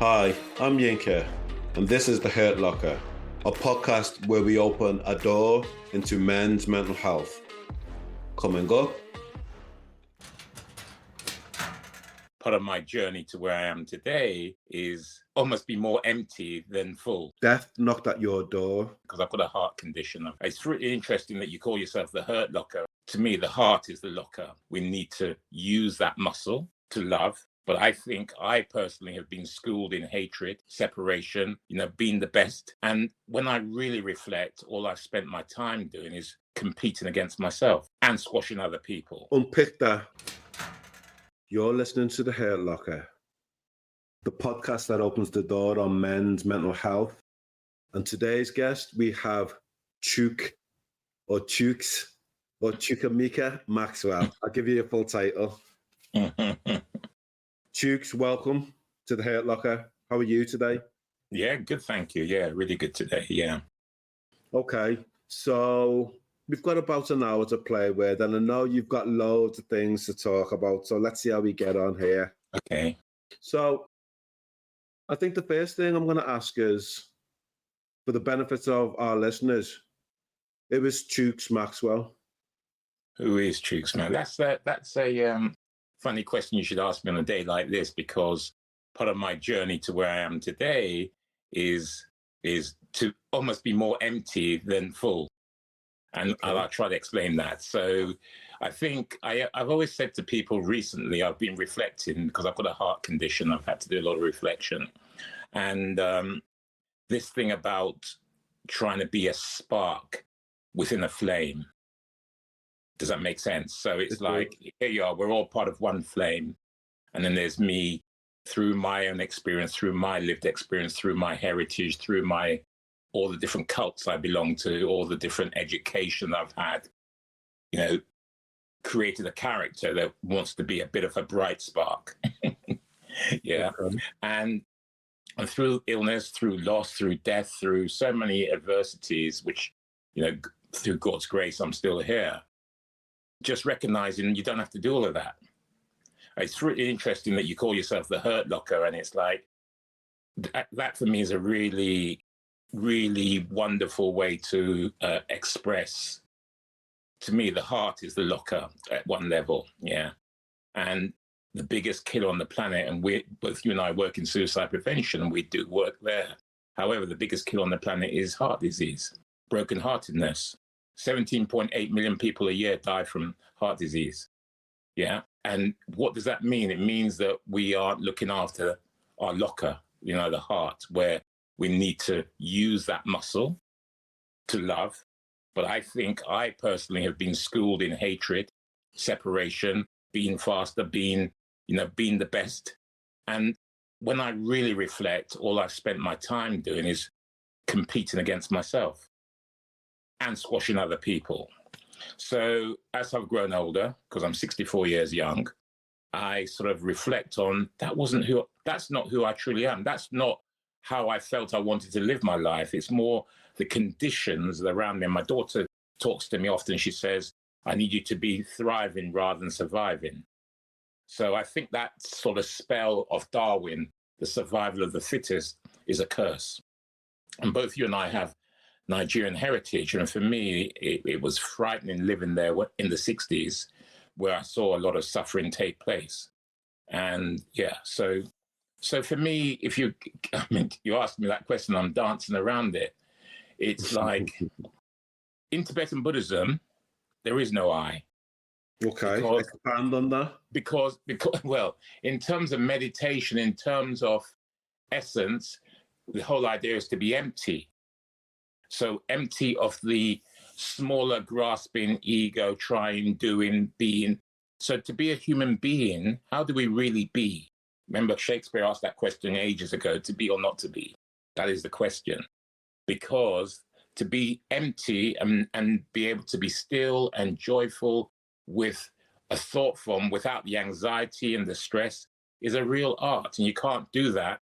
Hi, I'm Yinka, and this is The Hurt Locker, a podcast where we open a door into men's mental health. Coming up. Part of my journey to where I am today is almost be more empty than full. Death knocked at your door. Because I've got a heart condition. It's really interesting that you call yourself the Hurt Locker. To me, the heart is the locker. We need to use that muscle to love. But I think I personally have been schooled in hatred, separation, being the best. And when I really reflect, all I've spent my time doing is competing against myself and squashing other people. Unpick that. You're listening to The Hurt Locker, the podcast that opens the door on men's mental health. And today's guest, we have Chuks or Chukumeka Maxwell. I'll give you a full title. Chuks, welcome to The Hurt Locker. How are you today? Yeah, good, thank you. Yeah, really good today, yeah. Okay, so we've got about an hour to play with, and I know you've got loads of things to talk about, so let's see how we get on here. Okay. So I think the first thing I'm going to ask is, for the benefit of our listeners, it was Chuks Maxwell. Who is Chuks, man? That's a funny question you should ask me on a day like this, because part of my journey to where I am today is to almost be more empty than full. And okay. I'll try to explain that. So I think I've always said to people recently, I've been reflecting because I've got a heart condition. I've had to do a lot of reflection. And this thing about trying to be a spark within a flame. Does that make sense? So it's like, here you are, we're all part of one flame. And then there's me through my own experience, through my lived experience, through my heritage, through all the different cults I belong to, all the different education I've had, created a character that wants to be a bit of a bright spark. Yeah. Okay. And through illness, through loss, through death, through so many adversities, which, through God's grace, I'm still here. Just recognizing you don't have to do all of that. It's really interesting that you call yourself the Hurt Locker, and it's like, that for me is a really, really wonderful way to express. To me, the heart is the locker at one level, yeah. And the biggest killer on the planet, and both you and I work in suicide prevention, and we do work there. However, the biggest killer on the planet is heart disease, brokenheartedness. 17.8 million people a year die from heart disease, yeah. And what does that mean? It means that we aren't looking after our locker, the heart, where we need to use that muscle to love. But I think I personally have been schooled in hatred, separation, being faster, being the best. And when I really reflect, all I've spent my time doing is competing against myself and squashing other people. So as I've grown older, because I'm 64 years young, I sort of reflect on that's not who I truly am. That's not how I felt I wanted to live my life. It's more the conditions around me. And my daughter talks to me often. She says, I need you to be thriving rather than surviving. So I think that sort of spell of Darwin, the survival of the fittest, is a curse. And both you and I have Nigerian heritage. And for me, it was frightening living there in the 60s, where I saw a lot of suffering take place. And yeah, so for me, you asked me that question, I'm dancing around it. It's like, in Tibetan Buddhism, there is no I. Okay, expand on that. Because, well, in terms of meditation, in terms of essence, the whole idea is to be empty. So empty of the smaller grasping ego, trying, doing, being. So to be a human being, how do we really be? Remember, Shakespeare asked that question ages ago, to be or not to be. That is the question. Because to be empty and be able to be still and joyful with a thought form without the anxiety and the stress is a real art. And you can't do that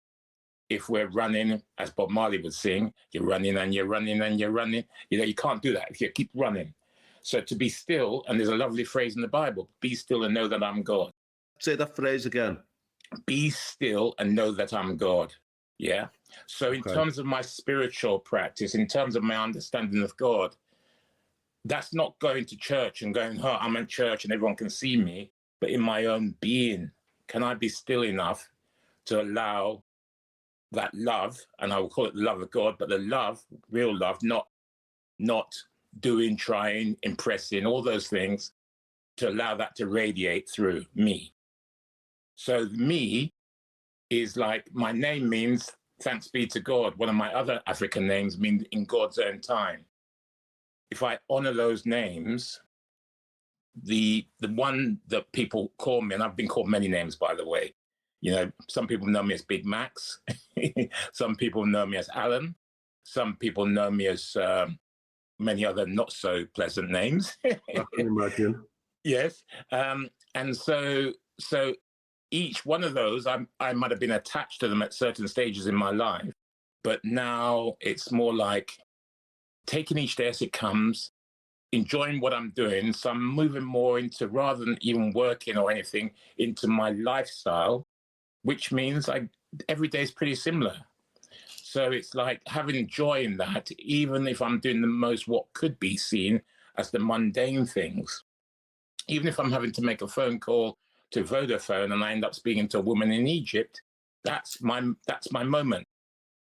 if we're running, as Bob Marley would sing, you're running and you're running and you're running. You can't do that if you keep running. So to be still, and there's a lovely phrase in the Bible, be still and know that I'm God. Say that phrase again. Be still and know that I'm God. Yeah. So in Okay. terms of my spiritual practice, in terms of my understanding of God, that's not going to church and going, oh, I'm in church and everyone can see me, but in my own being, can I be still enough to allow that love, and I will call it the love of God, but the love, real love, not doing, trying, impressing, all those things, to allow that to radiate through me. So me is like, my name means thanks be to God. One of my other African names means in God's own time. If I honor those names, the one that people call me, and I've been called many names, by the way. You know, some people know me as Big Max. Some people know me as Alan. Some people know me as many other not so pleasant names. I can imagine. Yes. And so each one of those, I might have been attached to them at certain stages in my life, but now it's more like taking each day as it comes, enjoying what I'm doing. So I'm moving more into, rather than even working or anything, into my lifestyle, which means every day is pretty similar. So it's like having joy in that, even if I'm doing the most what could be seen as the mundane things. Even if I'm having to make a phone call to Vodafone and I end up speaking to a woman in Egypt, that's my moment.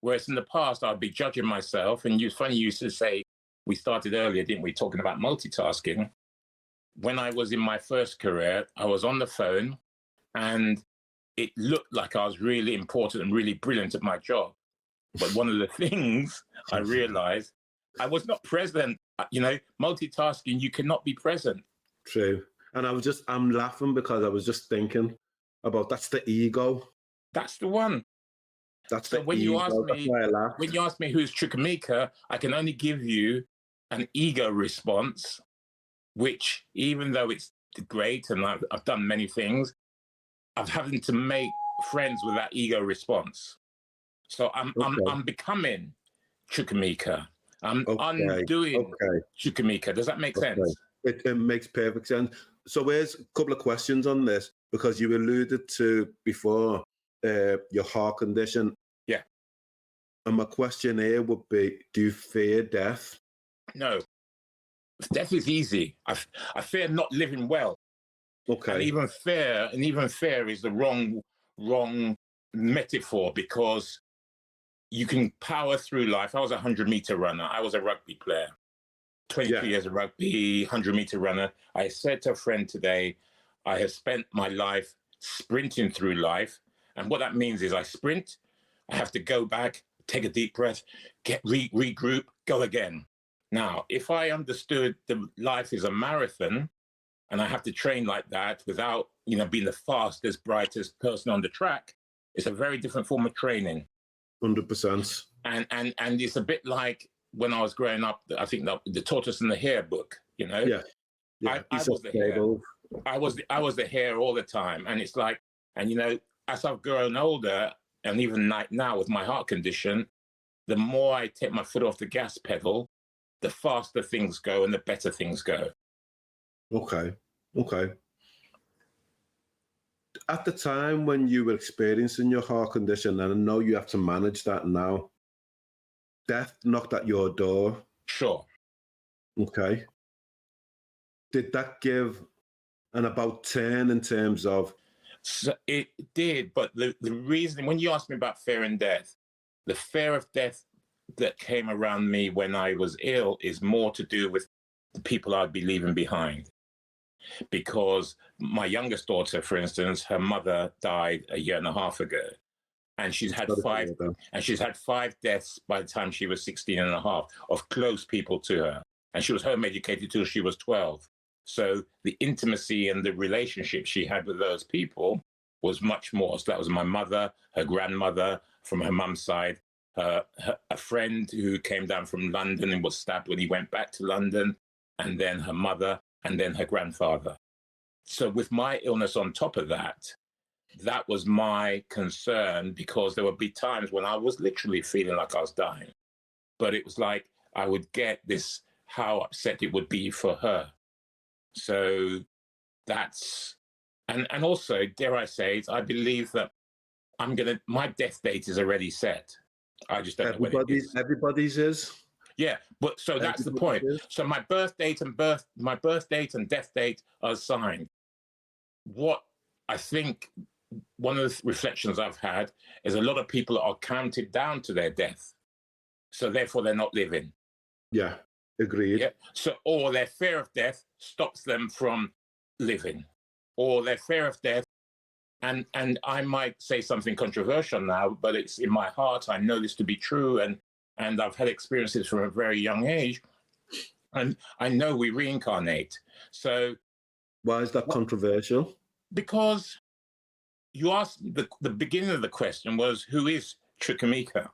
Whereas in the past, I'd be judging myself. And it's funny you used to say, we started earlier, didn't we, talking about multitasking. When I was in my first career, I was on the phone and it looked like I was really important and really brilliant at my job. But one of the things I realized, I was not present. You know, multitasking, you cannot be present. True. And I'm laughing because I was just thinking about, that's the ego. That's the one. That's so the when ego. you ask That's me, why I laughed. when you ask me who's Chukumeka, I can only give you an ego response, which, even though it's great and I've done many things, I'm having to make friends with that ego response. So I'm becoming Chukumeka. I'm undoing Chukumeka. Does that make sense? It makes perfect sense. So here's a couple of questions on this, because you alluded to before your heart condition. Yeah. And my question here would be, do you fear death? No. Death is easy. I fear not living well. Okay. And even fear is the wrong metaphor, because you can power through life. I was a 100-meter runner. I was a rugby player. 23 years of rugby, 100-meter runner. I said to a friend today, I have spent my life sprinting through life. And what that means is I sprint, I have to go back, take a deep breath, regroup, go again. Now, if I understood that life is a marathon and I have to train like that without, being the fastest, brightest person on the track, it's a very different form of training. 100%. And it's a bit like when I was growing up, I think the Tortoise and the Hare book, Yeah. I was the hare. I was the hare all the time. And it's like, as I've grown older, and even now with my heart condition, the more I take my foot off the gas pedal, the faster things go and the better things go. Okay. At the time when you were experiencing your heart condition, and I know you have to manage that now, death knocked at your door. Sure. Okay. Did that give an about turn in terms of? So it did, but the reason, when you ask me about fear and death, the fear of death that came around me when I was ill is more to do with the people I'd be leaving behind. Because my youngest daughter, for instance, her mother died a year and a half ago. And she's had five deaths by the time she was 16 and a half of close people to her. And she was home educated till she was 12. So the intimacy and the relationship she had with those people was much more. So that was my mother, her grandmother from her mum's side, a friend who came down from London and was stabbed when he went back to London, and then her mother, and then her grandfather. So with my illness on top of that, that was my concern, because there would be times when I was literally feeling like I was dying. But it was like I would get this, how upset it would be for her. So that's, and also, dare I say it, I believe that my death date is already set. I just don't know when it is. Everybody's is. Yeah, but so that's the point. So my birth date and death date are assigned. What I think one of the reflections I've had is a lot of people are counted down to their death. So therefore they're not living. Yeah, agreed. Yeah. So, or their fear of death stops them from living, or their fear of death. And I might say something controversial now, but it's in my heart. I know this to be true. And I've had experiences from a very young age. And I know we reincarnate. So why is that controversial? Because you asked, the beginning of the question was, who is Chukumeka?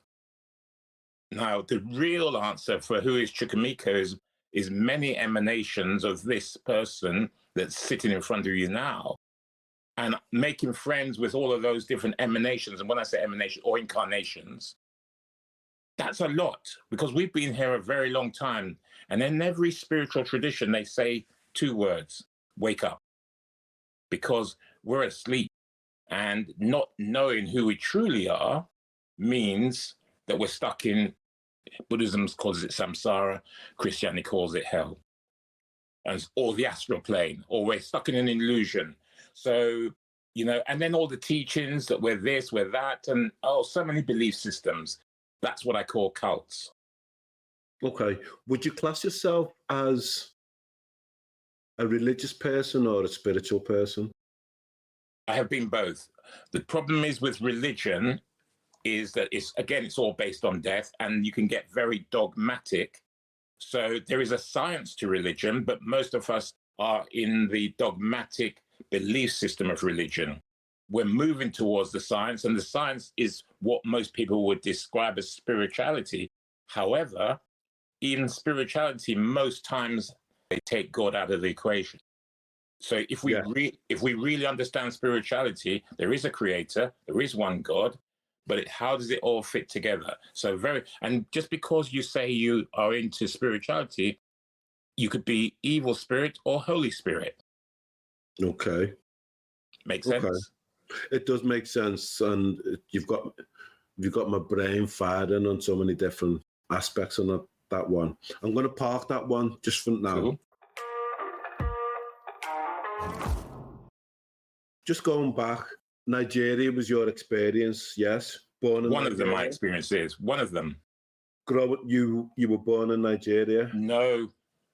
Now, the real answer for who is Chukumeka is many emanations of this person that's sitting in front of you now, and making friends with all of those different emanations. And when I say emanation or incarnations, that's a lot, because we've been here a very long time. And in every spiritual tradition, they say two words: wake up. Because we're asleep, and not knowing who we truly are means that we're stuck in, Buddhism calls it samsara, Christianity calls it hell, or the astral plane, or we're stuck in an illusion. So, and then all the teachings that we're this, we're that, and so many belief systems. That's what I call cults. Okay. Would you class yourself as a religious person or a spiritual person? I have been both. The problem is with religion is that it's all based on death, and you can get very dogmatic. So there is a science to religion, but most of us are in the dogmatic belief system of religion. We're moving towards the science, and the science is what most people would describe as spirituality. However, even spirituality, most times they take God out of the equation. So if we really understand spirituality, there is a creator, there is one God, but how does it all fit together? So and just because you say you are into spirituality, you could be evil spirit or Holy Spirit. Okay. Makes sense? Okay. It does make sense, and you've got my brain firing on so many different aspects on that one. I'm going to park that one just for now. Cool. Just going back, Nigeria was your experience, yes? Born in one Nigeria? Of them, my experience is one of them. You were born in Nigeria? No,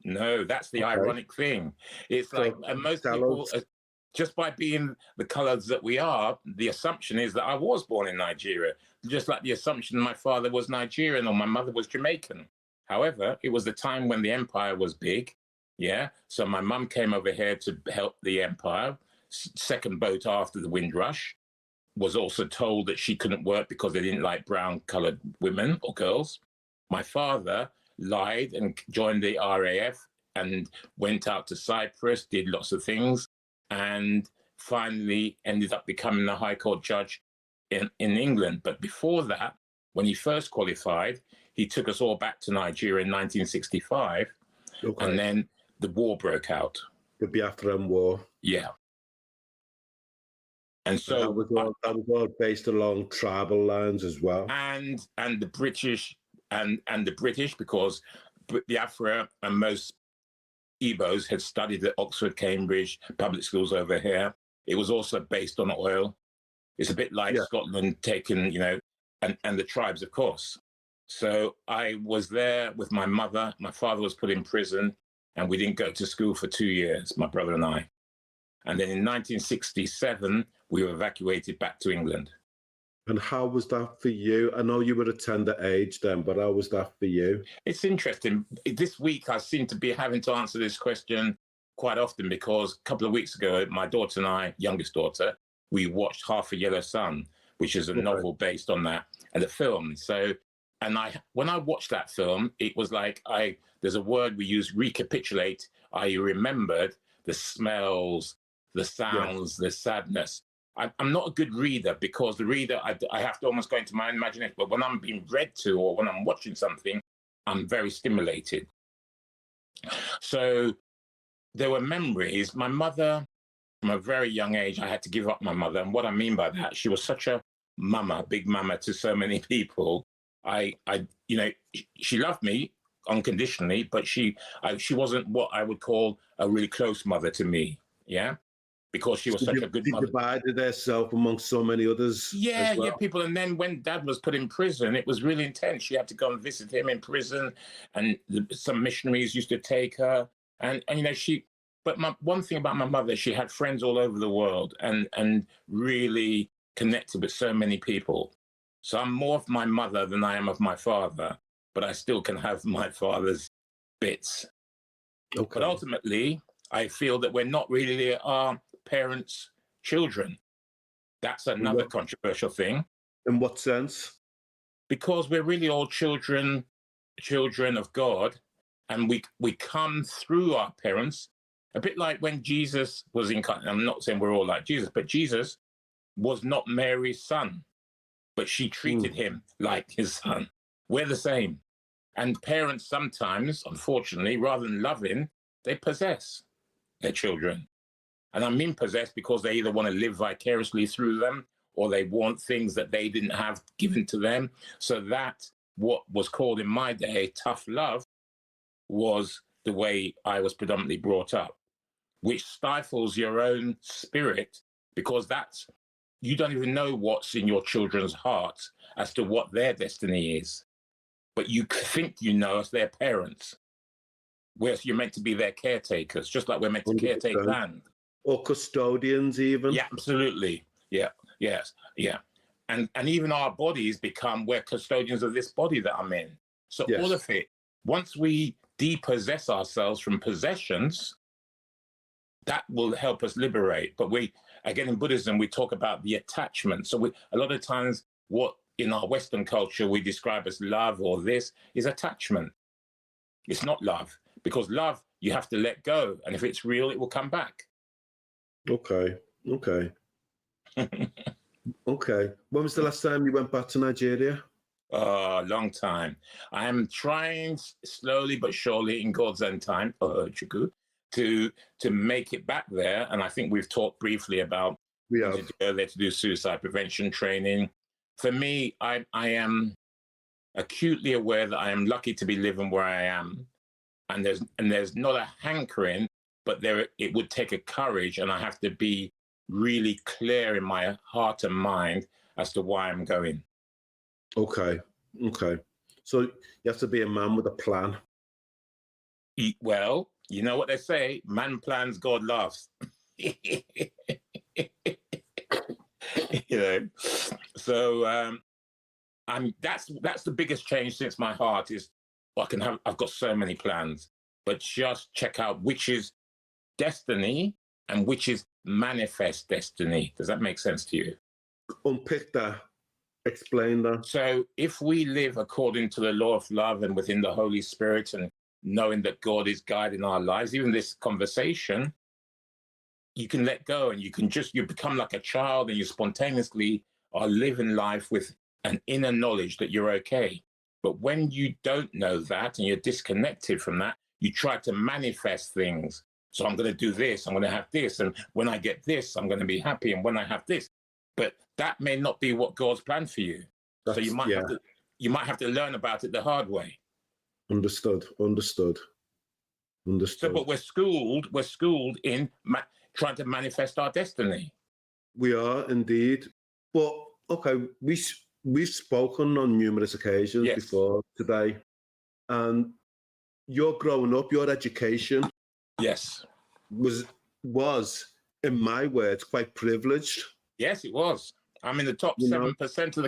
that's the ironic thing. It's so, like most people, just by being the colors that we are, the assumption is that I was born in Nigeria, just like the assumption my father was Nigerian or my mother was Jamaican. However, it was the time when the empire was big, yeah? So my mum came over here to help the empire. Second boat after the Windrush, was also told that she couldn't work because they didn't like brown-colored women or girls. My father lied and joined the RAF and went out to Cyprus, did lots of things, and finally ended up becoming a High Court judge in England. But before that, when he first qualified, he took us all back to Nigeria in 1965, and then the war broke out. The Biafran War. Yeah. And so that was all based along tribal lines as well. And the British and the British, because Biafra and most Igbos had studied at Oxford, Cambridge, public schools over here. It was also based on oil. It's a bit like Scotland taken, and the tribes, of course. So I was there with my mother. My father was put in prison, and we didn't go to school for 2 years, my brother and I. And then in 1967, we were evacuated back to England. And how was that for you? I know you were a tender age then, but how was that for you? It's interesting. This week, I seem to be having to answer this question quite often, because a couple of weeks ago, my daughter and I, youngest daughter, we watched Half a Yellow Sun, which is a novel based on that, and a film. So, when I watched that film, it was like there's a word we use, recapitulate. I remembered the smells, the sounds, the sadness. I'm not a good reader, because the reader, I have to almost go into my own imagination. But when I'm being read to or when I'm watching something, I'm very stimulated. So there were memories. My mother, from a very young age, I had to give up my mother. And what I mean by that, she was such a mama, big mama to so many people. She loved me unconditionally, but she wasn't what I would call a really close mother to me. Yeah. Because she was such a good mother. She divided herself amongst so many others. Yeah, people. And then when Dad was put in prison, it was really intense. She had to go and visit him in prison, and some missionaries used to take her. And But one thing about my mother, she had friends all over the world, and really connected with so many people. So I'm more of my mother than I am of my father, but I still can have my father's bits. Okay. But ultimately, I feel that we're not really our parents' children. That's another controversial thing. In what sense? Because we're really all children of God, and we come through our parents, a bit like when Jesus was incarnate. I'm not saying we're all like Jesus, but Jesus was not Mary's son, but she treated him like his son. We're the same. And parents sometimes, unfortunately, rather than loving, they possess their children. And I mean possess because they either want to live vicariously through them, or they want things that they didn't have given to them. So that, what was called in my day tough love, was the way I was predominantly brought up, which stifles your own spirit, because you don't even know what's in your children's hearts as to what their destiny is. But you think you know as their parents, whereas you're meant to be their caretakers, just like we're meant to caretake land. Or custodians even. Yeah, absolutely. Yeah, yes, yeah. And even our bodies we're custodians of this body that I'm in. So all of it, once we depossess ourselves from possessions, that will help us liberate. But again, in Buddhism, we talk about the attachment. So a lot of times what in our Western culture we describe as love or this is attachment. It's not love, because love, you have to let go. And if it's real, it will come back. Okay. Okay. When was the last time you went back to Nigeria? Long time. I am trying slowly but surely in God's own time, Chuku, to make it back there. And I think we've talked briefly about to go there to do suicide prevention training. For me, I am acutely aware that I am lucky to be living where I am. And there's not a hankering, but it would take a courage, and I have to be really clear in my heart and mind as to why I'm going. Okay. So you have to be a man with a plan. Well, you know what they say, man plans, God laughs. So that's the biggest change since my heart is I've got so many plans, but just check out which is destiny and which is manifest destiny. Does that make sense to you? Unpick that. Explain that. So if we live according to the law of love and within the Holy Spirit, and knowing that God is guiding our lives, even this conversation, you can let go, and you become like a child, and you spontaneously are living life with an inner knowledge that you're okay. But when you don't know that and you're disconnected from that, you try to manifest things. So I'm going to do this, I'm going to have this, and when I get this, I'm going to be happy, and when I have this. But that may not be what God's planned for you. So you might have to learn about it the hard way. Understood. So, but we're schooled in trying to manifest our destiny. We are indeed. But okay, we've spoken on numerous occasions before today, and your growing up, your education, was in my words quite privileged. Yes, it was. I'm in the top 7% of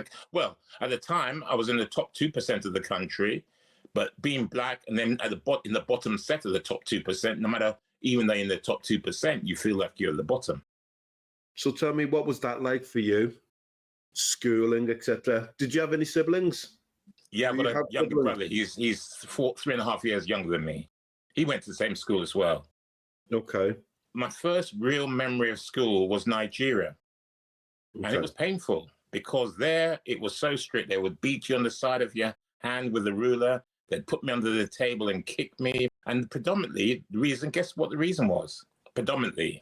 at the time I was in the top 2% of the country, but being black and then in the bottom set of the top 2%, no matter, even though you're in the top 2%, you feel like you're at the bottom. So tell me, what was that like for you? Schooling, etc. Did you have any siblings? Yeah, I've got a younger brother. He's 3.5 years younger than me. He went to the same school as well. Okay. My first real memory of school was Nigeria. Okay. And it was painful because there it was so strict. They would beat you on the side of your hand with a ruler. They'd put me under the table and kick me. And predominantly, guess what the reason was? Predominantly.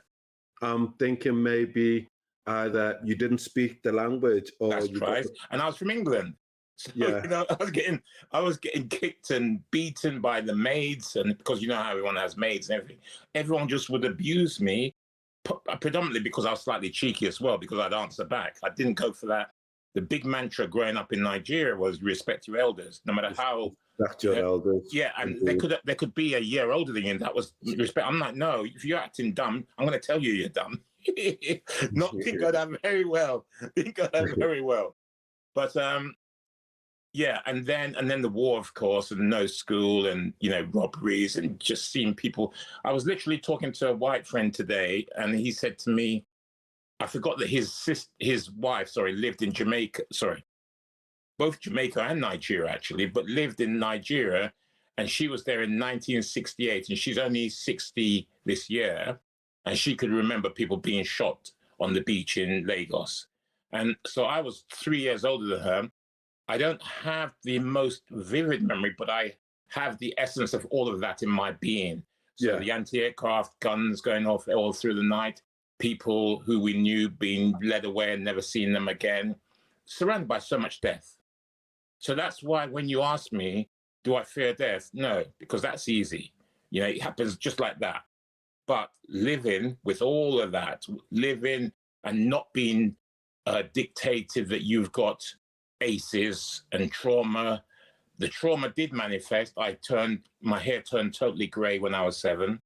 I'm thinking maybe either you didn't speak the language or That's you right. And I was from England. So, Yeah. you know, I was getting kicked and beaten by the maids, and because you know how everyone has maids and everything, everyone just would abuse me, predominantly because I was slightly cheeky as well, because I'd answer back. I didn't go for that. The big mantra growing up in Nigeria was respect your elders, no matter how. Respect your elders. Yeah, and they could be a year older than you, and that was respect. I'm like, no, if you're acting dumb, I'm going to tell you you're dumb. Didn't go down very well. Didn't go down very well. But yeah, and then the war, of course, and no school, and you know, robberies, and just seeing people. I was literally talking to a white friend today, and he said to me, I forgot that his wife, lived in Jamaica. Both Jamaica and Nigeria actually, but lived in Nigeria, and she was there in 1968, and she's only 60 this year, and she could remember people being shot on the beach in Lagos. And so I was 3 years older than her. I don't have the most vivid memory, but I have the essence of all of that in my being. So the anti-aircraft guns going off all through the night, people who we knew being led away and never seen them again, surrounded by so much death. So that's why when you ask me, do I fear death? No, because that's easy. You know, it happens just like that. But living with all of that, living and not being dictated that you've got ACEs and trauma. The trauma did manifest. My hair turned totally gray when I was 7.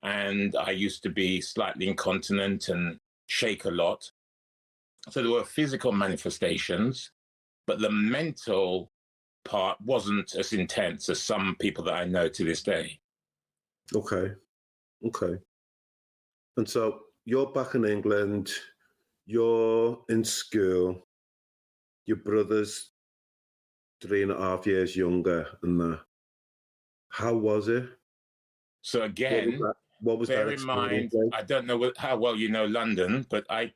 And I used to be slightly incontinent and shake a lot. So there were physical manifestations, but the mental part wasn't as intense as some people that I know to this day. Okay. And so you're back in England, you're in school, your brother's 3.5 years younger than that. How was it? So again, what was bear that in mind, like? I don't know how well you know London, but I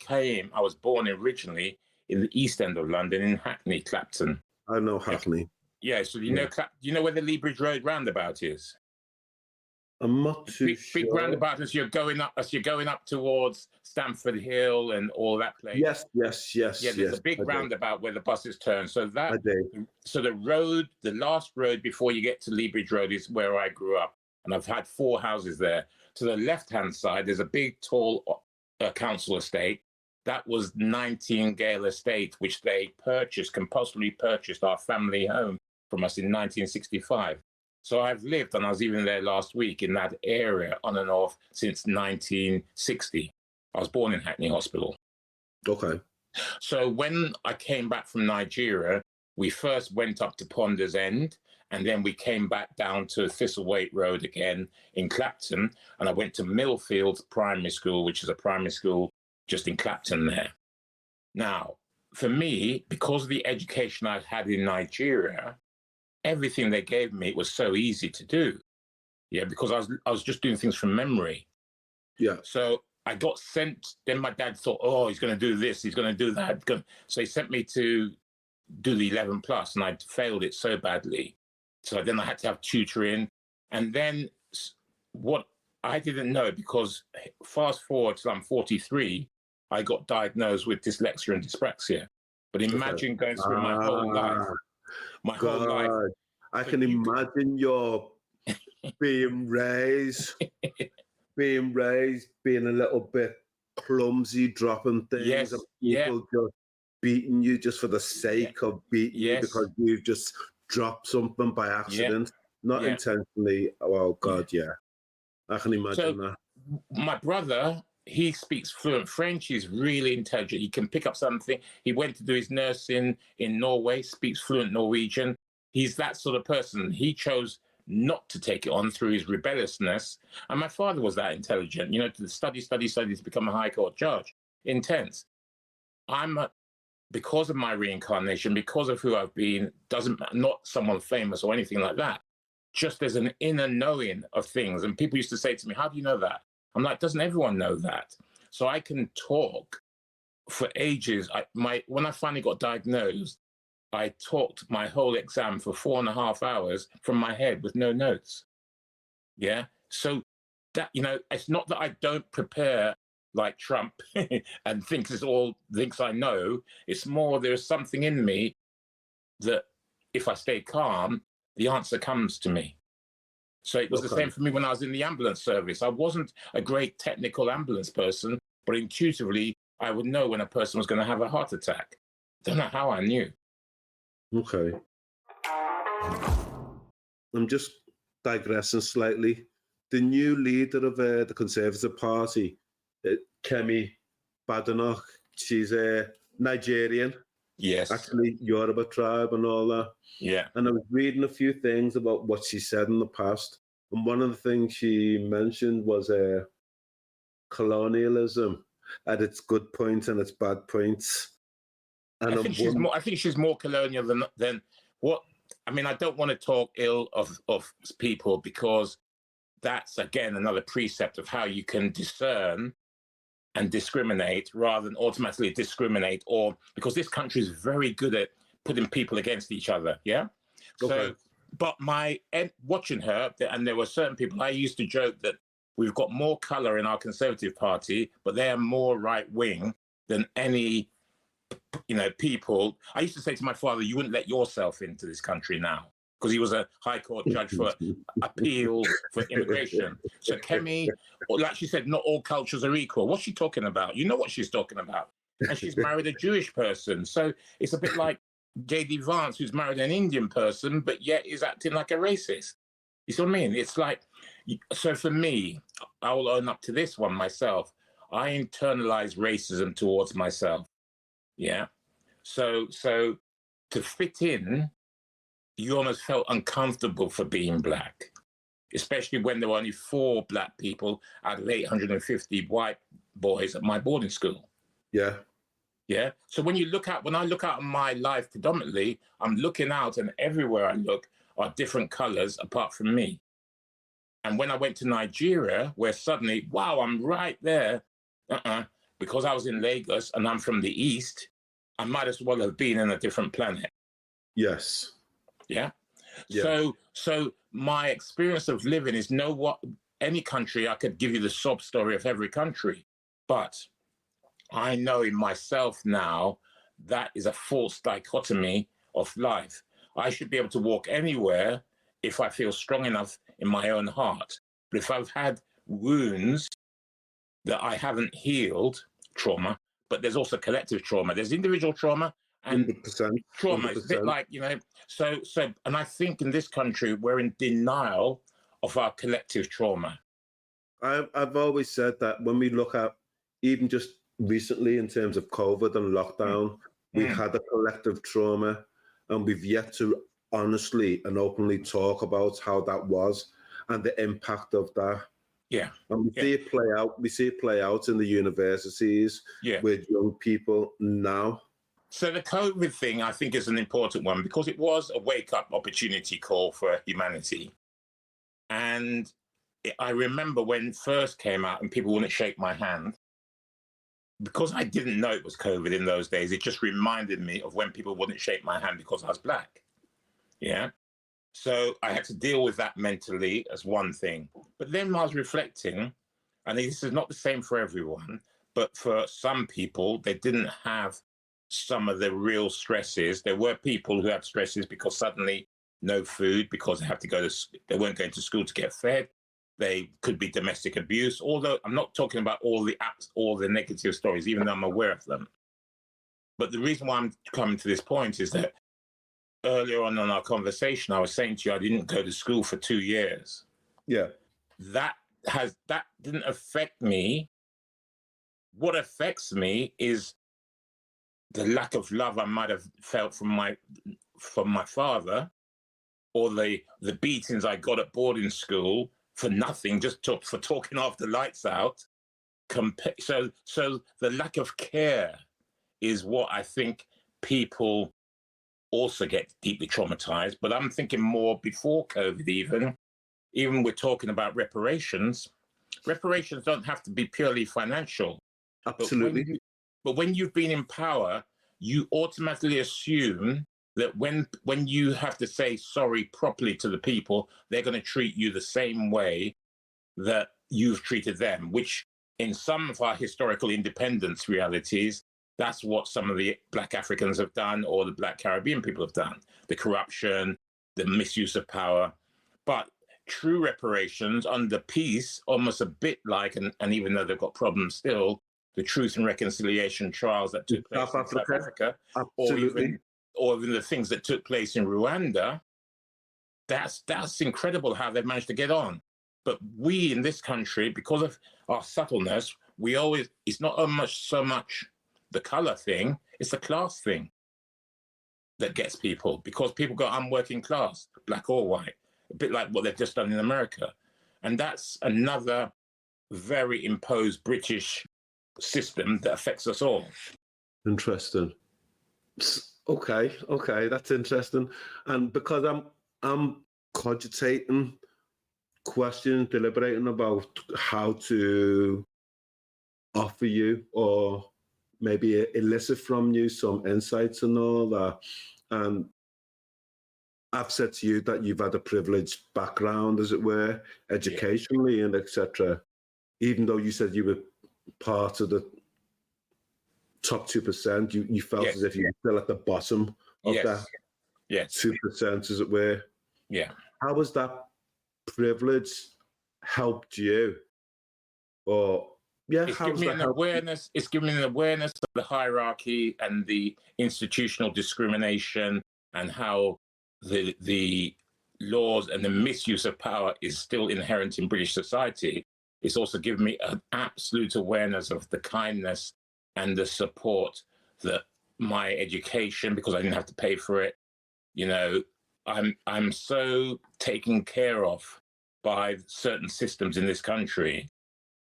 was born originally in the East End of London, in Hackney, Clapton. I know Hackney. Yeah, so you know where the Lea Bridge Road roundabout is? I'm not too sure. Big roundabout as you're going up towards Stamford Hill and all that place. Yes. Yeah, there's a big roundabout where the buses turn. So the last road before you get to Lea Bridge Road is where I grew up, and I've had 4 houses there. To the left-hand side, there's a big, tall council estate. That was Nightingale Estate, which they compulsorily purchased our family home from us in 1965. So I've lived, and I was even there last week, in that area on and off since 1960. I was born in Hackney Hospital. Okay. So when I came back from Nigeria, we first went up to Ponders End, and then we came back down to Thistlethwaite Road again in Clapton, and I went to Millfield Primary School, which is a primary school just in Clapton there. Now, for me, because of the education I'd had in Nigeria, everything they gave me was so easy to do. Yeah, because I was just doing things from memory. Yeah. So I got sent, then my dad thought, oh, he's going to do this, he's going to do that. So he sent me to do the 11 plus, and I failed it so badly. So then I had to have tutoring. And then what I didn't know, because fast forward till I'm 43, I got diagnosed with dyslexia and dyspraxia. But imagine going through my whole life. Whole life. I can imagine you're being raised, being a little bit clumsy, dropping things, and people just beating you just for the sake of beating you because you've just dropped something by accident, not intentionally. Oh, God, I can imagine that. My brother, he speaks fluent French. He's really intelligent. He can pick up something. He went to do his nursing in Norway, speaks fluent Norwegian. He's that sort of person. He chose not to take it on through his rebelliousness. And my father was that intelligent, you know, to study to become a High Court judge. Intense. Because of my reincarnation, because of who I've been, not someone famous or anything like that. Just there's an inner knowing of things. And people used to say to me, how do you know that? I'm like, doesn't everyone know that? So I can talk for ages. When I finally got diagnosed, I talked my whole exam for 4.5 hours from my head with no notes. Yeah. So that, you know, it's not that I don't prepare like Trump and thinks I know. It's more there's something in me that if I stay calm, the answer comes to me. So it was the same for me when I was in the ambulance service. I wasn't a great technical ambulance person, but intuitively, I would know when a person was going to have a heart attack. Don't know how I knew. Okay. I'm just digressing slightly. The new leader of the Conservative Party, Kemi Badenoch, she's Nigerian. Yes. Actually, Yoruba tribe and all that. Yeah. And I was reading a few things about what she said in the past. And one of the things she mentioned was colonialism at its good points and its bad points. And I think she's more colonial than what. I mean, I don't want to talk ill of people because that's, again, another precept of how you can discern and discriminate rather than automatically discriminate, or because this country is very good at putting people against each other. Yeah. Okay. So, but watching her, and there were certain people, I used to joke that we've got more color in our Conservative Party, but they are more right wing than any, people. I used to say to my father, you wouldn't let yourself into this country now, because he was a High Court judge for appeal for immigration. So Kemi, like she said, not all cultures are equal. What's she talking about? You know what she's talking about. And she's married a Jewish person. So it's a bit like J.D. Vance, who's married an Indian person, but yet is acting like a racist. You see what I mean? It's like, so for me, I will own up to this one myself. I internalize racism towards myself. Yeah. So to fit in, you almost felt uncomfortable for being black, especially when there were only 4 black people out of 850 white boys at my boarding school. Yeah. Yeah. So when I look out on my life predominantly, I'm looking out and everywhere I look are different colors apart from me. And when I went to Nigeria, where suddenly, wow, I'm right there. Because I was in Lagos and I'm from the East, I might as well have been in a different planet. Yes. Yeah. So my experience of living is any country, I could give you the sob story of every country, but I know in myself now that is a false dichotomy of life. I should be able to walk anywhere if I feel strong enough in my own heart. But if I've had wounds that I haven't healed, trauma, but there's also collective trauma. There's individual trauma and 100%, trauma. 100%. It's a bit like, so, and I think in this country, we're in denial of our collective trauma. I've always said that when we look at, even just recently in terms of COVID and lockdown, we had a collective trauma, and we've yet to honestly and openly talk about how that was and the impact of that. Yeah. And we see it play out. We see it play out in the universities with young people now. So the COVID thing, I think, is an important one because it was a wake-up opportunity call for humanity. And I remember when it first came out and people wouldn't shake my hand, because I didn't know it was COVID in those days, it just reminded me of when people wouldn't shake my hand because I was black. Yeah. So I had to deal with that mentally as one thing. But then I was reflecting, and this is not the same for everyone, but for some people, they didn't have some of the real stresses. There were people who had stresses because suddenly no food, because they weren't going to school to get fed. They could be domestic abuse, although I'm not talking about all the negative stories, even though I'm aware of them. But the reason why I'm coming to this point is that earlier on in our conversation, I was saying to you, I didn't go to school for 2 years. Yeah. That didn't affect me. What affects me is the lack of love I might have felt from my father, or the beatings I got at boarding school for nothing, just for talking after lights out. So the lack of care is what I think people also get deeply traumatized. But I'm thinking more before COVID even we're talking about reparations. Reparations don't have to be purely financial. Absolutely. But when you've been in power, you automatically assume that when you have to say sorry properly to the people, they're going to treat you the same way that you've treated them, which in some of our historical independence realities, that's what some of the Black Africans have done, or the Black Caribbean people have done. The corruption, the misuse of power. But true reparations under peace, almost a bit like, and even though they've got problems still, the Truth and Reconciliation trials that took place in South Africa, or even the things that took place in Rwanda, that's incredible how they've managed to get on. But we in this country, because of our subtleness, it's not so much the color thing, it's the class thing that gets people, because people go, I'm working class, black or white, a bit like what they've just done in America. And that's another very imposed British system that affects us all. Interesting. Okay, that's interesting. And because I'm cogitating, questioning, deliberating about how to offer you, or maybe elicit from you some insights and all that. And I've said to you that you've had a privileged background, as it were, educationally and etc. Even though you said you were part of the top 2%, you felt as if you were still at the bottom of that 2%, as it were. Yeah. How has that privilege helped you? Or it's given me an awareness. It's given me an awareness of the hierarchy and the institutional discrimination, and how the laws and the misuse of power is still inherent in British society. It's also given me an absolute awareness of the kindness and the support that my education, because I didn't have to pay for it, I'm so taken care of by certain systems in this country.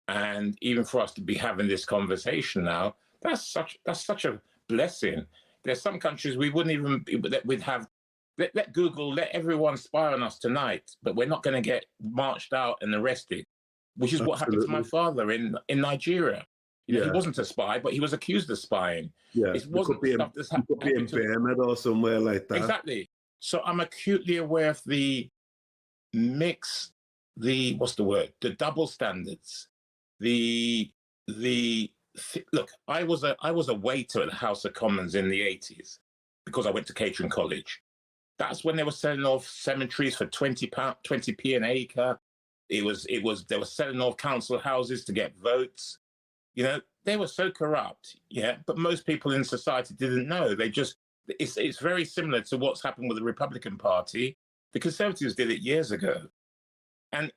And even for us to be having this conversation now, that's such a blessing. There's some countries we wouldn't even, we'd have, let Google, let everyone spy on us tonight, but we're not going to get marched out and arrested, which is what happened to my father in Nigeria. He wasn't a spy, but he was accused of spying. Yeah, it wasn't stuff that's happened. Could be in Burma or somewhere like that. Exactly. So I'm acutely aware of the mix, the double standards. Look, I was a waiter at the House of Commons in the 80s because I went to catering college. That's when they were selling off cemeteries for 20p an acre. They were selling off council houses to get votes. They were so corrupt. But most people in society didn't know. It's very similar to what's happened with the Republican Party. The Conservatives did it years ago. And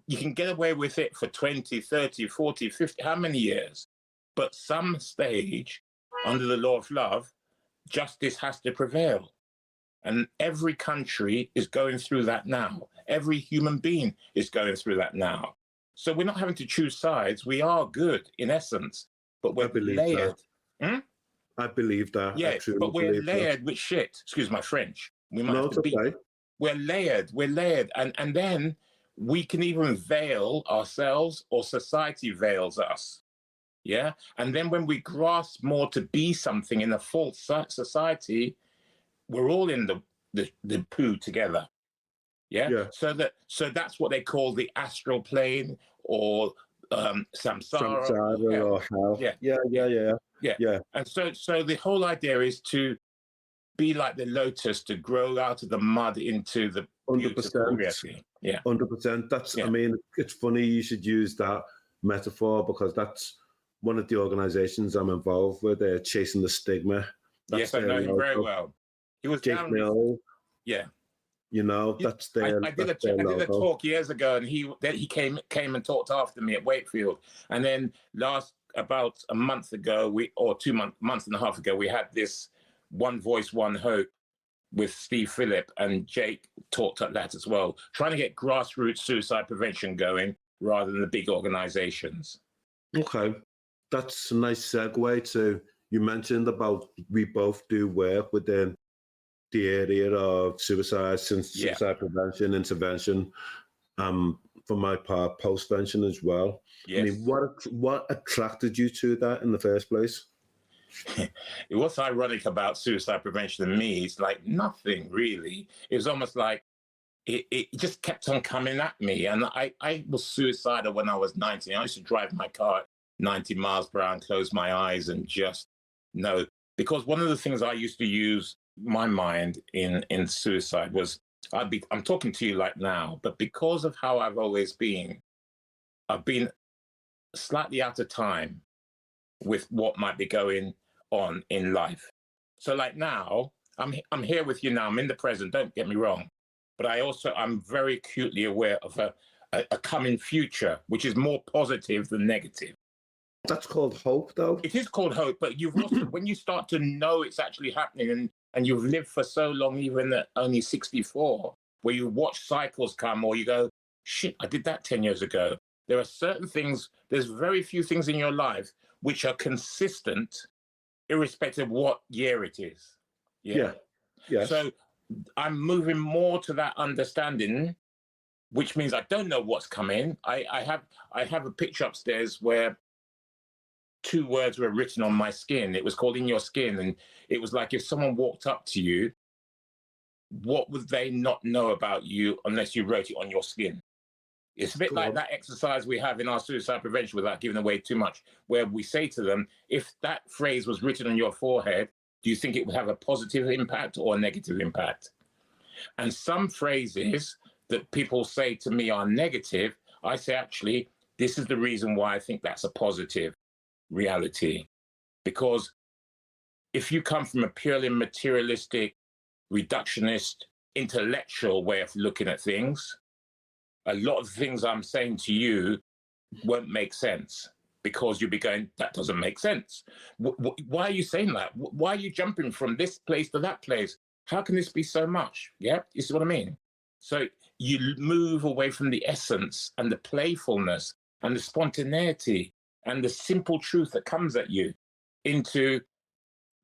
you can get away with it for 20, 30, 40, 50, how many years? But some stage, under the law of love, justice has to prevail. And every country is going through that now. Every human being is going through that now. So we're not having to choose sides. We are good in essence, but we're layered. I believe that. Yeah, but we're layered with shit. Excuse my French. We might have to be. Okay. We're layered. And then we can even veil ourselves, or society veils us. Yeah. And then when we grasp more to be something in a false society, we're all in the poo together. Yeah. So that's what they call the astral plane, or samsara or hell. Yeah. And so the whole idea is to be like the lotus, to grow out of the mud into the 100%. Yeah, 100%. That's. I mean, it's funny you should use that metaphor, because that's one of the organisations I'm involved with. They're Chasing the Stigma. Yes, I know him very well. He was down. Yeah. That's their. I did a talk years ago, and he came and talked after me at Wakefield, and then about a month ago, or 2 months and a half ago, we had this One Voice, One Hope with Steve Phillip, and Jake talked at that as well, trying to get grassroots suicide prevention going rather than the big organizations. Okay. That's a nice segue to, you mentioned about we both do work within the area of suicide prevention, intervention, for my part, postvention as well. Yes. I mean, what attracted you to that in the first place? What's ironic about suicide prevention to me is like nothing really. It was almost like it just kept on coming at me. And I was suicidal when I was 19. I used to drive my car at 90 miles per hour and close my eyes and just know. Because one of the things I used to use my mind in suicide was, I'm talking to you like now, but because of how I've always been, I've been slightly out of time with what might be going on in life. So like now, I'm here with you now, I'm in the present, don't get me wrong. But I'm very acutely aware of a coming future, which is more positive than negative. That's called hope, though. It is called hope, but you've also, when you start to know it's actually happening, and you've lived for so long, even at only 64, where you watch cycles come, or you go, shit, I did that 10 years ago. There are certain things, there's very few things in your life which are consistent, irrespective of what year it is. Yeah. Yes. So I'm moving more to that understanding, which means I don't know what's coming. I have a picture upstairs where 2 words were written on my skin. It was called In Your Skin. And it was like, if someone walked up to you, what would they not know about you unless you wrote it on your skin? It's a bit like that exercise we have in our suicide prevention, without giving away too much, where we say to them, if that phrase was written on your forehead, do you think it would have a positive impact or a negative impact? And some phrases that people say to me are negative, I say, actually, this is the reason why I think that's a positive reality. Because if you come from a purely materialistic, reductionist, intellectual way of looking at things, a lot of things I'm saying to you won't make sense, because you'll be going, that doesn't make sense. Why are you saying that? Why are you jumping from this place to that place? How can this be so much? Yeah, you see what I mean? So you move away from the essence and the playfulness and the spontaneity and the simple truth that comes at you into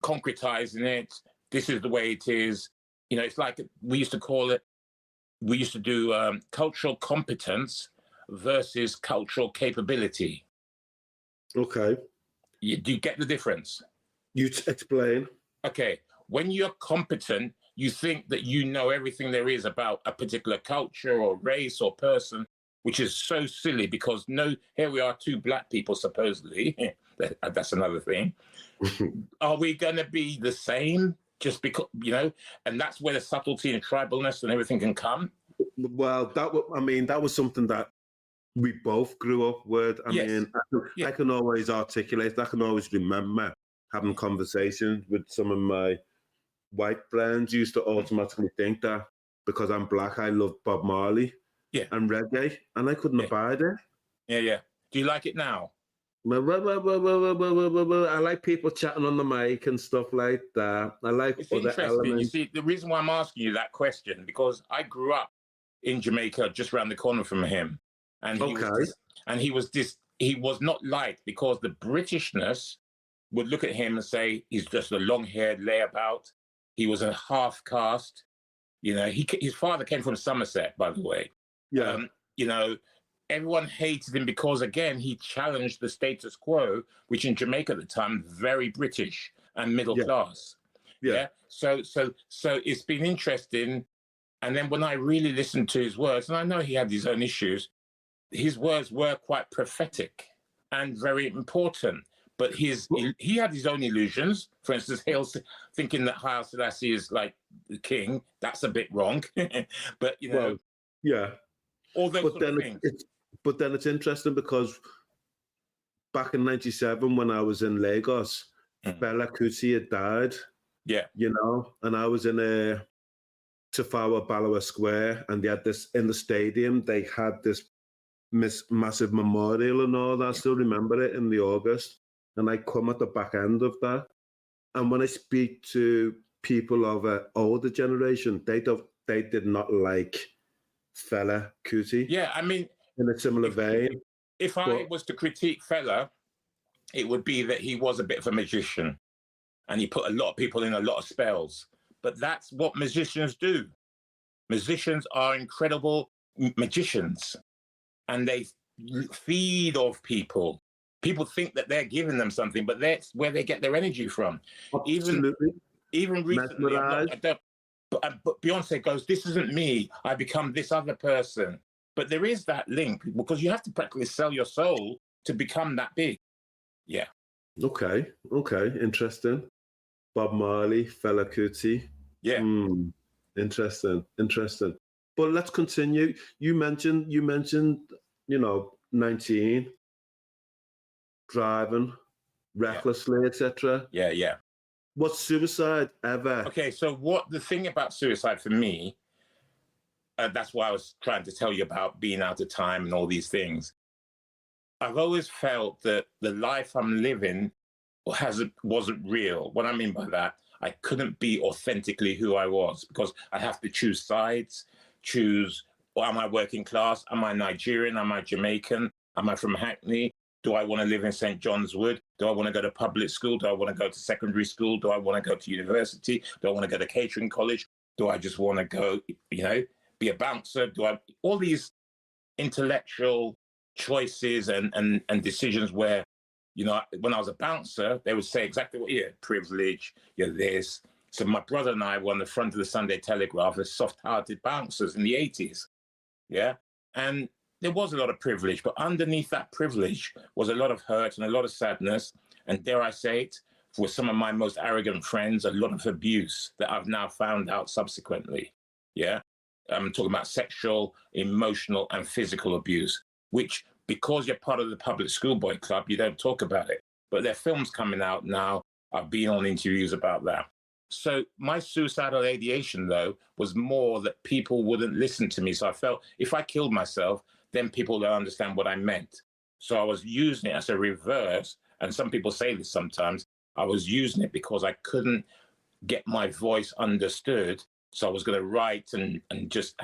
concretizing it. This is the way it is. You know, it's like we used to do cultural competence versus cultural capability. Okay. Do you get the difference? You explain. Okay. When you're competent, you think that you know everything there is about a particular culture or race or person, which is so silly, because here we are, 2 black people, supposedly. That's another thing. Are we going to be the same just because, and that's where the subtlety and tribalness and everything can come? Well, that was something that we both grew up with. I can always articulate, I can always remember having conversations with some of my white friends. Used to automatically think that because I'm black, I love Bob Marley and reggae, and I couldn't abide it. Yeah. Do you like it now? I like people chatting on the mic and stuff like that. I like it's other interesting. elements. You see, the reason why I'm asking you that question, because I grew up in Jamaica, just around the corner from him, and he was not liked because the Britishness would look at him and say he's just a long-haired layabout. He was a half caste. His father came from Somerset, by the way. Yeah. Everyone hated him because, again, he challenged the status quo, which in Jamaica at the time, very British and middle class. Yeah. So it's been interesting. And then when I really listened to his words, and I know he had his own issues, his words were quite prophetic and very important. But he had his own illusions. For instance, Hale's thinking that Haile Selassie is like the king. That's a bit wrong. But, all those sort of things. But then it's interesting because back in 97, when I was in Lagos, Fela Kuti had died. Yeah. And I was in Tafawa Balewa Square, and they had this in the stadium. They had this massive memorial and all that. I still remember it in the August. And I come at the back end of that. And when I speak to people of an older generation, they did not like Fela Kuti. Yeah, I mean, in a similar vein. If I was to critique Fela, it would be that he was a bit of a magician, and he put a lot of people in a lot of spells. But that's what magicians do. Musicians are incredible magicians, and they feed off people. People think that they're giving them something, but that's where they get their energy from. Absolutely. Even recently, but Beyonce goes, this isn't me. I become this other person. But there is that link because you have to practically sell your soul to become that big. Yeah. Okay. Interesting. Bob Marley, Fela Kuti. Yeah. Interesting. But let's continue. You mentioned, 19, driving recklessly, etc. Yeah. What's suicide ever? Okay, so the thing about suicide for me, that's why I was trying to tell you about being out of time and all these things. I've always felt that the life I'm living wasn't real. What I mean by that, I couldn't be authentically who I was because I have to choose sides, am I working class? Am I Nigerian? Am I Jamaican? Am I from Hackney? Do I want to live in St. John's Wood? Do I want to go to public school? Do I want to go to secondary school? Do I want to go to university? Do I want to go to catering college? Do I just want to go, be a bouncer? All these intellectual choices and decisions where, when I was a bouncer, they would say exactly what, privilege, you're this. So my brother and I were on the front of the Sunday Telegraph as soft-hearted bouncers in the 80s. Yeah. And there was a lot of privilege, but underneath that privilege was a lot of hurt and a lot of sadness. And dare I say it, for some of my most arrogant friends, a lot of abuse that I've now found out subsequently. Yeah. I'm talking about sexual, emotional, and physical abuse, which, because you're part of the public schoolboy club, you don't talk about it. But there are films coming out now. I've been on interviews about that. So my suicidal ideation, though, was more that people wouldn't listen to me. So I felt if I killed myself, then people don't understand what I meant. So I was using it as a reverse. And some people say this sometimes. I was using it because I couldn't get my voice understood. So I was going to write and just,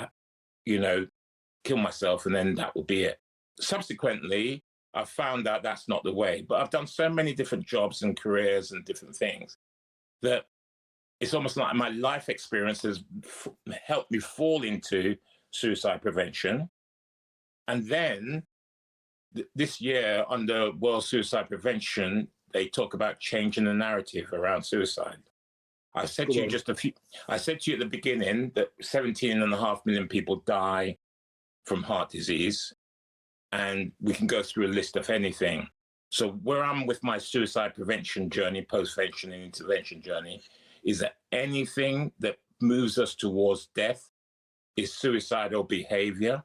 kill myself, and then that would be it. Subsequently, I found out that's not the way. But I've done so many different jobs and careers and different things that it's almost like my life experience has helped me fall into suicide prevention. And then this year, under World Suicide Prevention, they talk about changing the narrative around suicide. I said to you at the beginning that 17.5 million people die from heart disease, and we can go through a list of anything. So where I'm with my suicide prevention journey, post-prevention and intervention journey, is that anything that moves us towards death is suicidal behavior,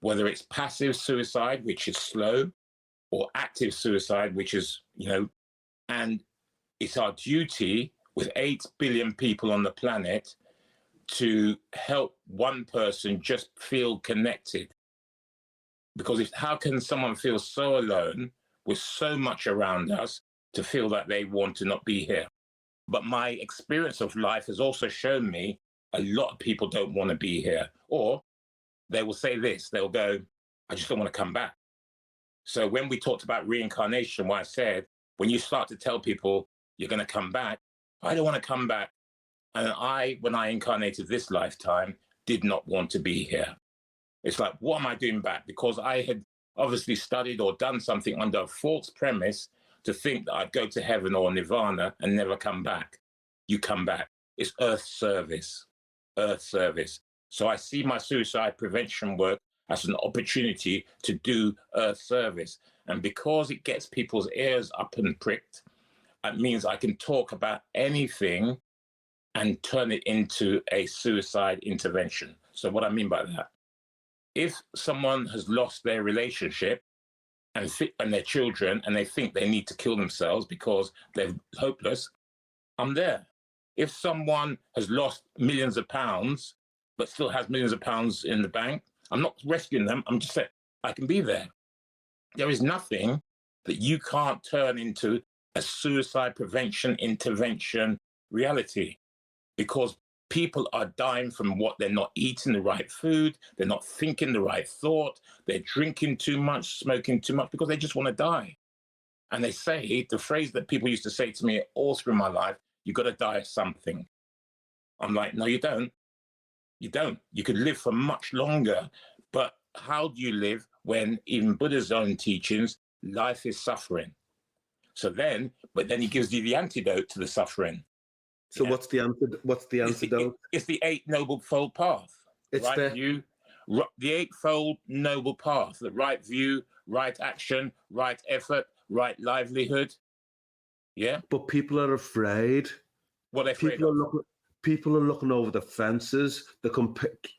whether it's passive suicide, which is slow, or active suicide, which is, and it's our duty with 8 billion people on the planet to help one person just feel connected. Because how can someone feel so alone with so much around us to feel that they want to not be here? But my experience of life has also shown me a lot of people don't want to be here. Or they will say this, they'll go, I just don't want to come back. So when we talked about reincarnation, what I said, when you start to tell people you're going to come back, I don't want to come back. And when I incarnated this lifetime, did not want to be here. It's like, what am I doing back? Because I had obviously studied or done something under a false premise to think that I'd go to heaven or nirvana and never come back. You come back. It's earth service. So I see my suicide prevention work as an opportunity to do earth service. And because it gets people's ears up and pricked, it means I can talk about anything and turn it into a suicide intervention. So what I mean by that, if someone has lost their relationship and their children, and they think they need to kill themselves because they're hopeless, I'm there. If someone has lost millions of pounds, but still has millions of pounds in the bank, I'm not rescuing them. I'm just saying I can be there. There is nothing that you can't turn into a suicide prevention intervention reality, because people are dying from what they're not eating the right food, they're not thinking the right thought, they're drinking too much, smoking too much, because they just want to die. And they say, the phrase that people used to say to me all through my life, you got to die of something. I'm like, no, you don't. You don't. You could live for much longer. But how do you live when, in Buddha's own teachings, life is suffering? But then he gives you the antidote to the suffering. So what's the answer? What's the antidote? It's the Eight Noble Fold Path. It's right view, the Eightfold Noble Path, the right view, right action, right effort, right livelihood. Yeah. But people are afraid. What are they afraid of? People are looking over the fences. They're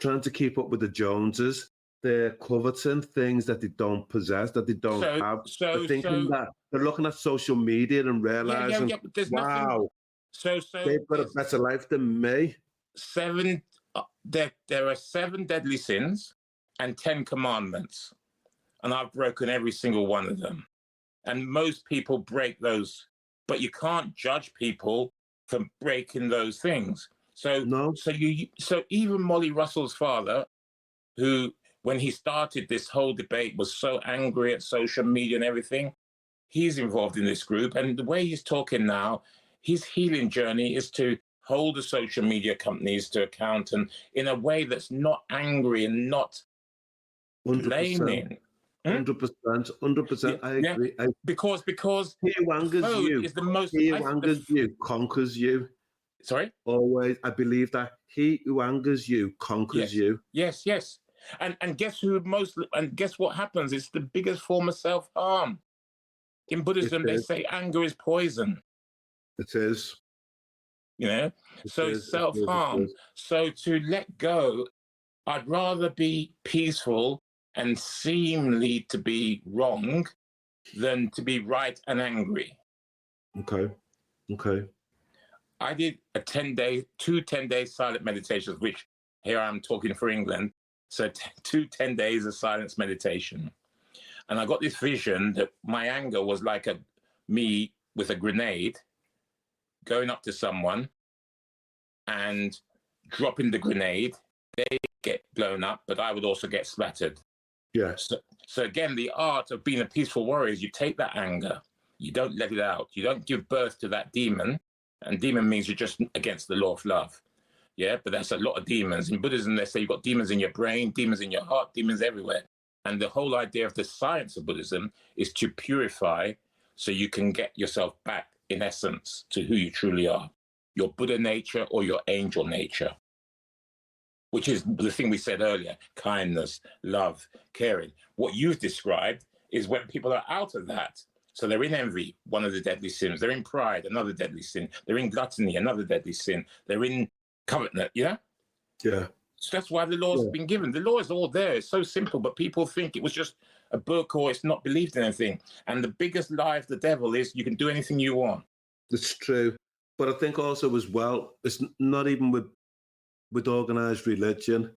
trying to keep up with the Joneses. They're coveting things that they don't possess, that they don't have. They're thinking that they're looking at social media and realizing, wow, they've got a better life than me. There are 7 deadly sins and 10 commandments, and I've broken every single one of them. And most people break those, but you can't judge people for breaking those things. So even Molly Russell's father, who, when he started this whole debate, was so angry at social media and everything, he's involved in this group. And the way he's talking now, his healing journey is to hold the social media companies to account, and in a way that's not angry and not 100%. blaming. 100%. I agree. Because he who angers you is the most. He who angers you conquers you. Sorry? Always, I believe that he who angers you conquers you. Yes. And guess what happens? It's the biggest form of self-harm. In Buddhism, they say anger is poison. It is. It's self-harm. So to let go, I'd rather be peaceful and seemly to be wrong than to be right and angry. Okay. I did two 10-day silent meditations, which here I'm talking for England. So 2 10 days of silence meditation. And I got this vision that my anger was like me with a grenade going up to someone and dropping the grenade. They get blown up, but I would also get splattered. Yes. So again, the art of being a peaceful warrior is you take that anger, you don't let it out, you don't give birth to that demon. And demon means you're just against the law of love. Yeah, but that's a lot of demons. In Buddhism, they say you've got demons in your brain, demons in your heart, demons everywhere. And the whole idea of the science of Buddhism is to purify so you can get yourself back, in essence, to who you truly are, your Buddha nature or your angel nature, which is the thing we said earlier, kindness, love, caring. What you've described is when people are out of that. So they're in envy, one of the deadly sins. They're in pride, another deadly sin. They're in gluttony, another deadly sin. They're in covenant, Yeah. So that's why the law's been given. The law is all there. It's so simple, but people think it was just a book or it's not believed in anything. And the biggest lie of the devil is you can do anything you want. It's true. But I think also as well, it's not even with organized religion.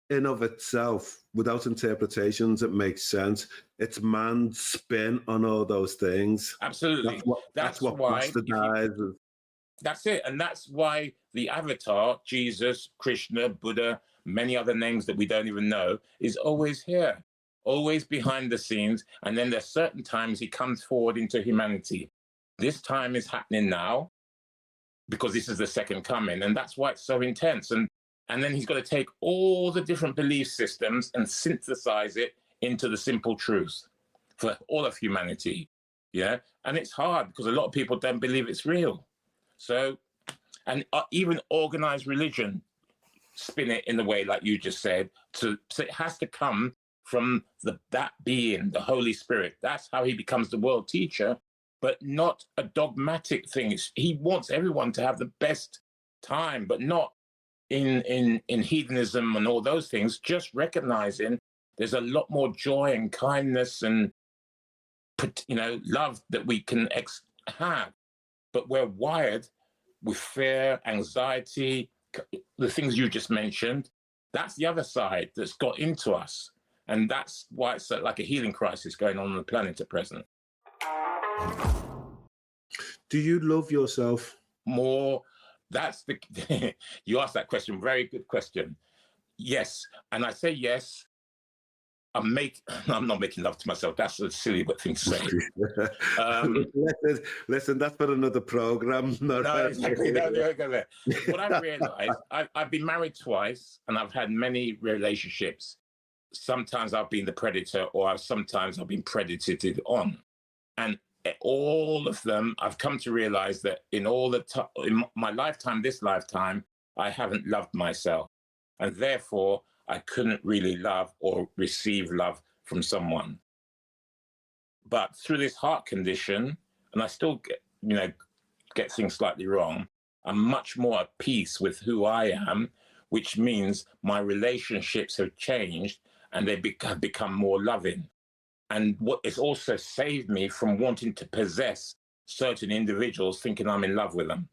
In of itself, without interpretations, it makes sense. It's man's spin on all those things. Absolutely. That's what bastardizes. That's it. And that's why the avatar, Jesus, Krishna, Buddha, many other names that we don't even know, is always here, always behind the scenes. And then there's certain times he comes forward into humanity. This time is happening now because this is the second coming. And that's why it's so intense. And then he's got to take all the different belief systems and synthesize it into the simple truth for all of humanity. Yeah. And it's hard because a lot of people don't believe it's real. So, and even organized religion spin it in the way like you just said. So it has to come from that being, the Holy Spirit. That's how he becomes the world teacher, but not a dogmatic thing. He wants everyone to have the best time, but not in hedonism and all those things, just recognizing there's a lot more joy and kindness and love that we can have. But we're wired with fear, anxiety, the things you just mentioned. That's the other side that's got into us. And that's why it's like a healing crisis going on the planet at present. Do you love yourself? More. That's you asked that question. Very good question. Yes. And I say yes. I'm not making love to myself. That's a silly thing to say. Listen, that's for another program. No, exactly. No, go there. What I've realized, I've been married twice and I've had many relationships. Sometimes I've been the predator or sometimes I've been predated on. And all of them, I've come to realize that in my lifetime, this lifetime, I haven't loved myself. And therefore, I couldn't really love or receive love from someone. But through this heart condition, and I still get things slightly wrong, I'm much more at peace with who I am, which means my relationships have changed and they have become more loving. And what it's also saved me from wanting to possess certain individuals thinking I'm in love with them.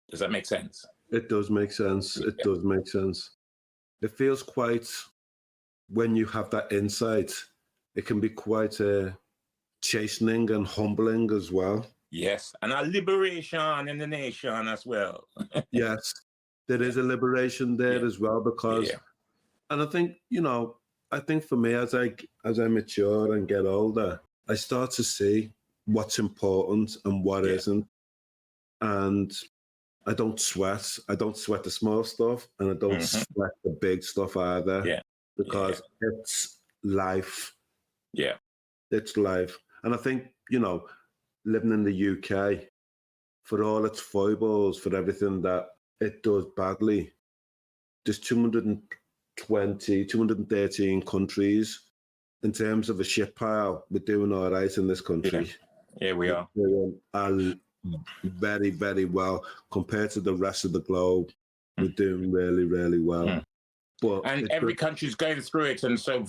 Does that make sense? It does make sense. It does make sense. It feels quite, when you have that insight, it can be quite chastening and humbling as well. Yes, and a liberation in the nation as well. Yes, there is a liberation there as well, because, and I think, I think for me, as I mature and get older, I start to see what's important and what isn't. And I don't sweat. I don't sweat the small stuff, and I don't sweat the big stuff either, because it's life. Yeah. It's life. And I think, living in the UK, for all its foibles, for everything that it does badly, there's 213 countries. In terms of a shit pile, we're doing all right in this country. Yeah, we are. We're doing very, very well compared to the rest of the globe. We're doing really, really well. But every country's going through it. And so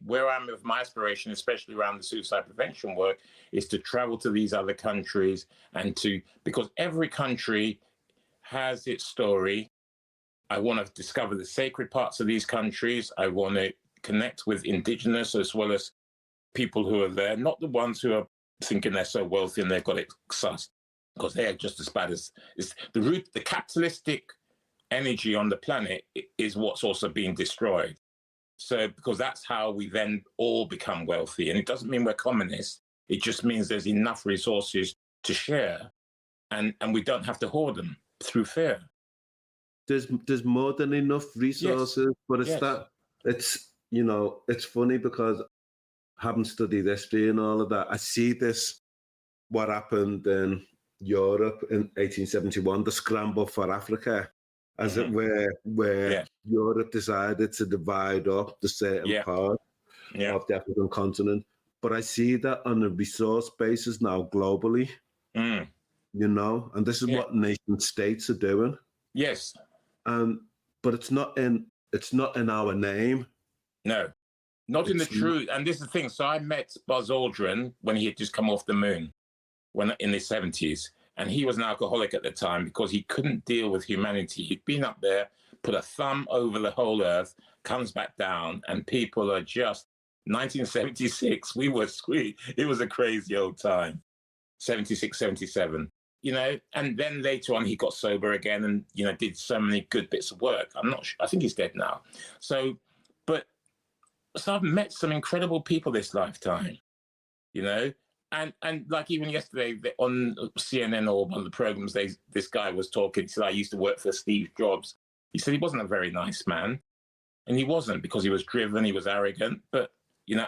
where I'm with my aspiration, especially around the suicide prevention work, is to travel to these other countries because every country has its story. I want to discover the sacred parts of these countries. I want to connect with indigenous as well as people who are there, not the ones who are thinking they're so wealthy and they've got it sussed, because they are just as bad as the capitalistic energy on the planet is what's also being destroyed. So, because that's how we then all become wealthy. And it doesn't mean we're communists. It just means there's enough resources to share, and we don't have to hoard them through fear. There's more than enough resources, but it's funny because having studied history and all of that, I see what happened in Europe in 1871, the scramble for Africa, as it were, where Europe decided to divide up the certain part of the African continent. But I see that on a resource basis now globally, and this is what nation states are doing. Yes. But it's not in our name. No. Not in the truth. And this is the thing. So I met Buzz Aldrin when he had just come off the moon in the 70s. And he was an alcoholic at the time because he couldn't deal with humanity. He'd been up there, put a thumb over the whole earth, comes back down, and people are just 1976. It was a crazy old time. 76, 77. And then later on he got sober again and, did so many good bits of work. I'm not sure. I think he's dead now. So I've met some incredible people this lifetime, and like even yesterday on CNN or one of the programs, this guy was talking. He said, I used to work for Steve Jobs. He said he wasn't a very nice man. And he wasn't, because he was driven, he was arrogant. But,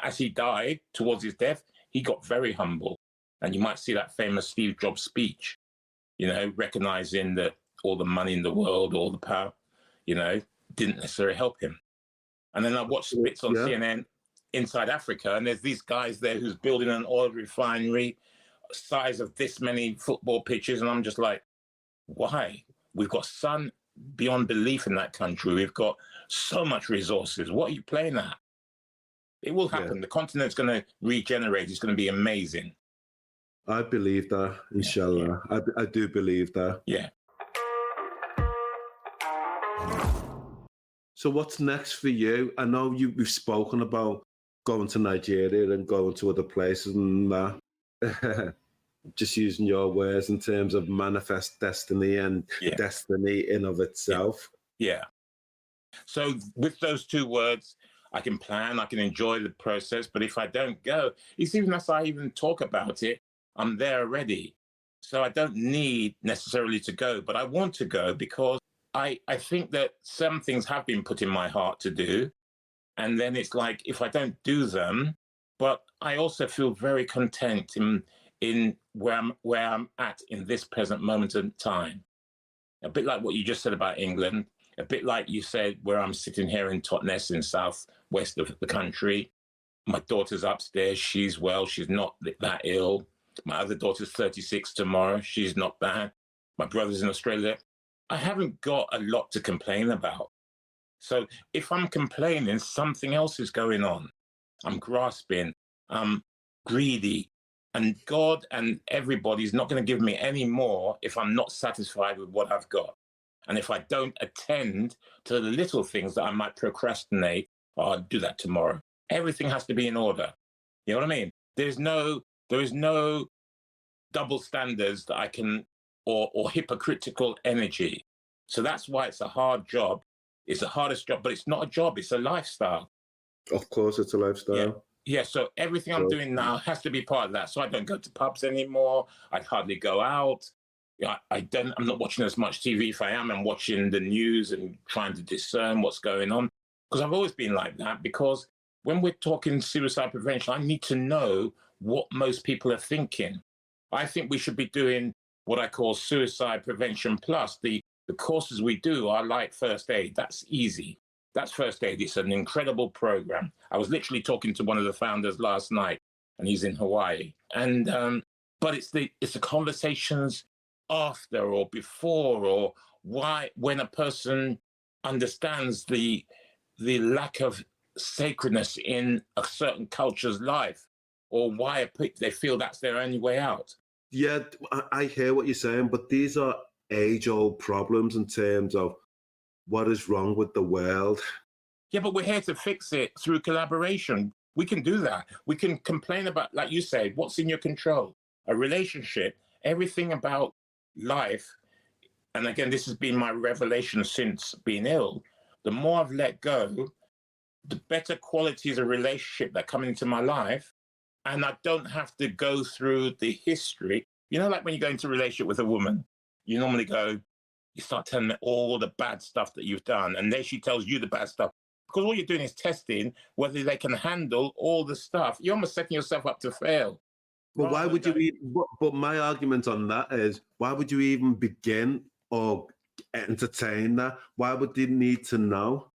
as he died towards his death, he got very humble. And you might see that famous Steve Jobs speech, recognizing that all the money in the world, all the power, didn't necessarily help him. And then I watched bits on CNN inside Africa, and there's these guys there who's building an oil refinery size of this many football pitches. And I'm just like, why? We've got sun beyond belief in that country. We've got so much resources. What are you playing at? It will happen. The continent's going to regenerate. It's going to be amazing. I believe that, inshallah. Yeah. I do believe that. Yeah. So what's next for you? I know we've spoken about going to Nigeria and going to other places and that. Just using your words in terms of manifest destiny and destiny in of itself. Yeah. So with those two words, I can plan, I can enjoy the process, but if I don't go, it's even as I even talk about it, I'm there already. So I don't need necessarily to go, but I want to go because I think that some things have been put in my heart to do. And then it's like, if I don't do them, but I also feel very content in where I'm at in this present moment in time. A bit like what you just said about England, a bit like you said where I'm sitting here in Totnes in southwest of the country. My daughter's upstairs. She's well. She's not that ill. My other daughter's 36 tomorrow. She's not bad. My brother's in Australia. I haven't got a lot to complain about. So if I'm complaining, something else is going on. I'm grasping. I'm greedy. And God and everybody's not going to give me any more if I'm not satisfied with what I've got. And if I don't attend to the little things that I might procrastinate, I'll do that tomorrow. Everything has to be in order. You know what I mean? There is no double standards that I can, or hypocritical energy. So that's why it's a hard job. It's the hardest job, but it's not a job. It's a lifestyle. Of course, it's a lifestyle. Yeah. So everything I'm doing now has to be part of that. So I don't go to pubs anymore. I hardly go out. I'm not watching as much TV. If I am, I'm watching the news and trying to discern what's going on. Because I've always been like that. Because when we're talking suicide prevention, I need to know what most people are thinking. I think we should be doing what I call suicide prevention plus. The courses we do are like first aid. That's easy. That's first aid. It's an incredible program. I was literally talking to one of the founders last night, and he's in Hawaii. And but it's the conversations after or before, or why, when a person understands the lack of sacredness in a certain culture's life, or why they feel that's their only way out. Yeah, I hear what you're saying, but these are age-old problems in terms of what is wrong with the world. Yeah, but we're here to fix it through collaboration. We can do that. We can complain about, like you said, what's in your control, a relationship, everything about life. And again, this has been my revelation since being ill. The more I've let go, the better qualities of relationship that come into my life. And I don't have to go through the history. You know, like when you go into a relationship with a woman, you normally you start telling them all the bad stuff that you've done. And then she tells you the bad stuff. Because all you're doing is testing whether they can handle all the stuff. You're almost setting yourself up to fail. But why would you but my argument on that is, why would you even begin or entertain that? Why would you need to know?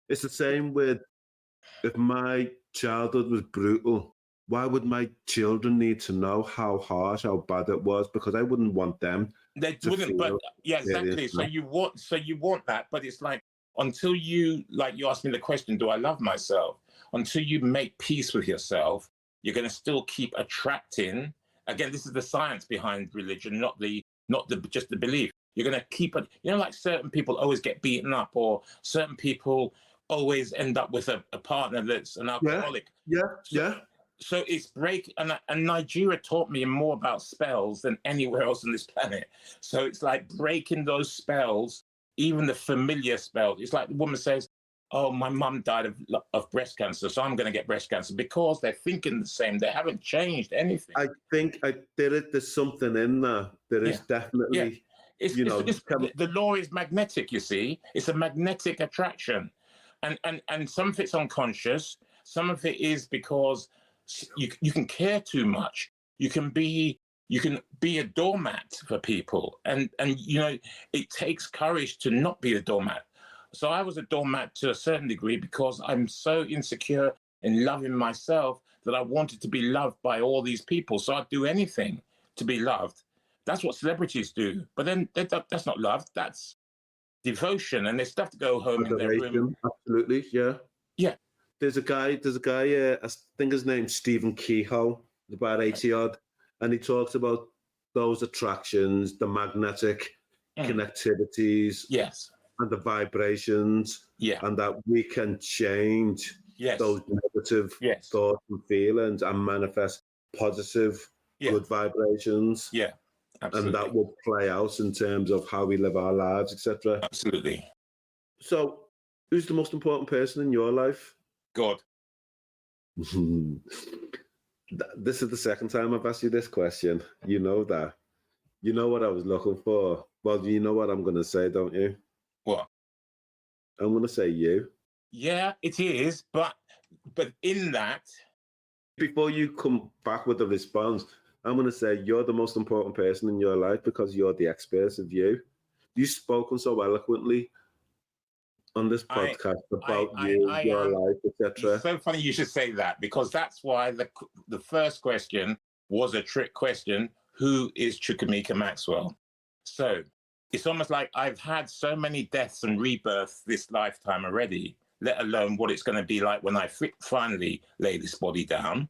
It's the same with, if my childhood was brutal, why would my children need to know how harsh, how bad it was? Because I wouldn't want them. They wouldn't, but yeah, exactly. So you want that, but it's like, until you, like you asked me the question, do I love myself? Until you make peace with yourself, you're going to still keep attracting. Again, this is the science behind religion, not just the belief. You're going to keep it. You know, like certain people always get beaten up, or certain people always end up with a partner that's an alcoholic. Yeah. So it's and Nigeria taught me more about spells than anywhere else on this planet. So it's like breaking those spells, even the familiar spells. It's like the woman says, oh, my mum died of breast cancer, so I'm going to get breast cancer, because they're thinking the same. They haven't changed anything. I think there's something in there. There is definitely, the law is magnetic, you see. It's a magnetic attraction. And some of it's unconscious. Some of it is because you can care too much. You can be a doormat for people. And you know, it takes courage to not be a doormat. So I was a doormat to a certain degree, because I'm so insecure in loving myself that I wanted to be loved by all these people. So I'd do anything to be loved. That's what celebrities do. But then that's not love. That's devotion. And they still have to go home in their room. Absolutely, yeah. Yeah. There's a guy, I think his name's Stephen Kehoe, about 80 odd, and he talks about those attractions, the magnetic connectivities, yes, and the vibrations, and that we can change those negative thoughts and feelings and manifest positive, good vibrations. Yeah, absolutely. And that will play out in terms of how we live our lives, etc. Absolutely. So, who's the most important person in your life? God. This is the second time I've asked you this question. You know that. You know what I was looking for. Well, you know what I'm going to say, don't you? What? I'm going to say you. Yeah, it is. But in that... Before you come back with a response, I'm going to say you're the most important person in your life because you're the expert of you. You've spoken so eloquently on this podcast about you, your life, etc. It's so funny you should say that, because that's why the first question was a trick question. Who is Chukumeka Maxwell? So it's almost like I've had so many deaths and rebirths this lifetime already, let alone what it's going to be like when I finally lay this body down.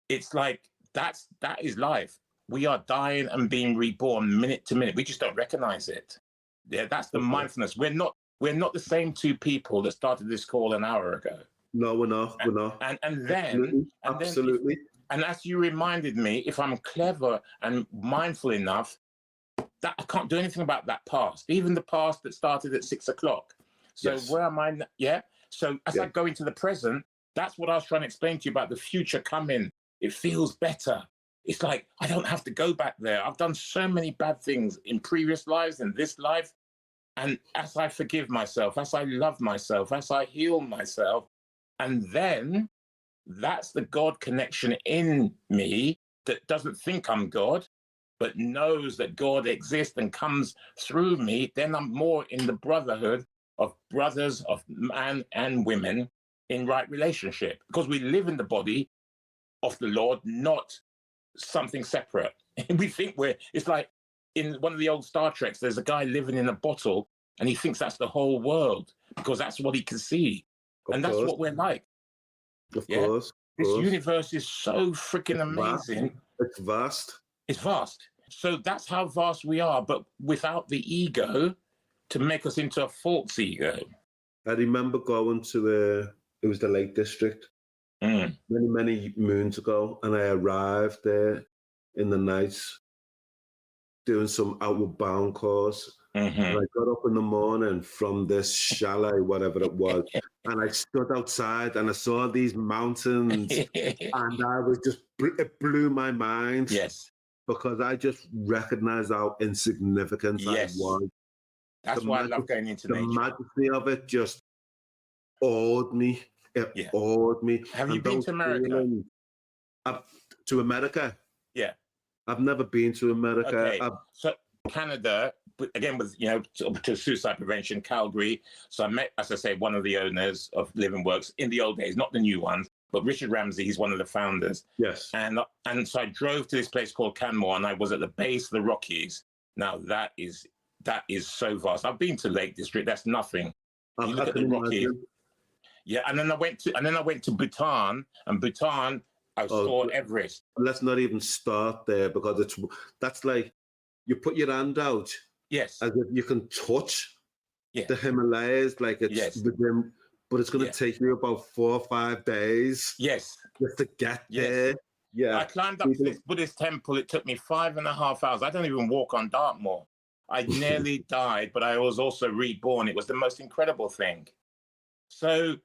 It's like that is life. We are dying and being reborn minute to minute. We just don't recognize it. Yeah, that's the mindfulness. We're not the same two people that started this call an hour ago. No, we're not. And then absolutely. And as you reminded me, if I'm clever and mindful enough, that I can't do anything about that past, even the past that started at 6 o'clock. So where am I? Yeah. So as I go into the present, that's what I was trying to explain to you about the future coming. It feels better. It's like, I don't have to go back there. I've done so many bad things in previous lives and this life. And as I forgive myself, as I love myself, as I heal myself, and then that's the God connection in me that doesn't think I'm God, but knows that God exists and comes through me, then I'm more in the brotherhood of brothers, of man and women in right relationship, because we live in the body of the Lord, not something separate. We think it's like in one of the old Star Treks, there's a guy living in a bottle and he thinks that's the whole world because that's what he can see. And that's what we're like. Of course. This universe is so freaking amazing. It's vast. It's vast. So that's how vast we are, but without the ego to make us into a false ego. I remember going to it was the Lake District many moons ago, and I arrived there in the night doing some outward bound course. And I got up in the morning from this chalet, whatever it was, and I stood outside and I saw these mountains, and I was just, it blew my mind. Yes. Because I just recognized how insignificant I was. That's why I love going into nature. The majesty of it just awed me. It awed me. Have you been to America? To America? Yeah. I've never been to America. Okay. So Canada, again, with, to suicide prevention, Calgary. So I met, as I say, one of the owners of Living Works in the old days, not the new ones, but Richard Ramsey, he's one of the founders. Yes. And so I drove to this place called Canmore, and I was at the base of the Rockies. Now that is so vast. I've been to Lake District. That's nothing. You look at the Rockies. Yeah, and then I went to Bhutan, and Bhutan, I saw Everest. Let's not even start there, because that's like you put your hand out. Yes. As if you can touch the Himalayas, like it's within. But it's going to take you about 4 or 5 days. Yes. Just to get there. Yeah. I climbed up to this Buddhist temple. It took me 5.5 hours. I don't even walk on Dartmoor. I nearly died, but I was also reborn. It was the most incredible thing. So,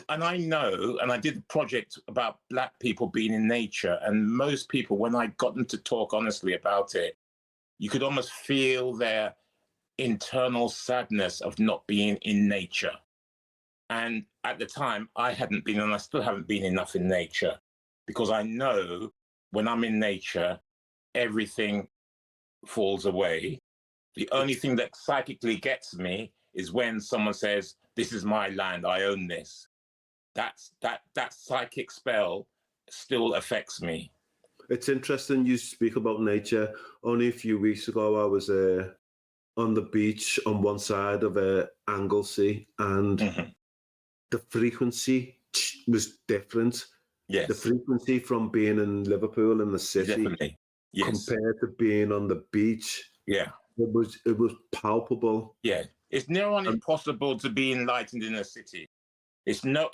and I know, and I did a project about Black people being in nature, and most people, when I got them to talk honestly about it, you could almost feel their internal sadness of not being in nature. And at the time, I hadn't been, and I still haven't been enough in nature, because I know when I'm in nature, everything falls away. The only thing that psychically gets me is when someone says, "This is my land, I own this." That psychic spell still affects me. It's interesting you speak about nature. Only a few weeks ago, I was on the beach on one side of Anglesey, and the frequency was different. Yes. The frequency from being in Liverpool in the city compared to being on the beach. Yeah. It was palpable. Yeah. It's near on impossible to be enlightened in a city. It's not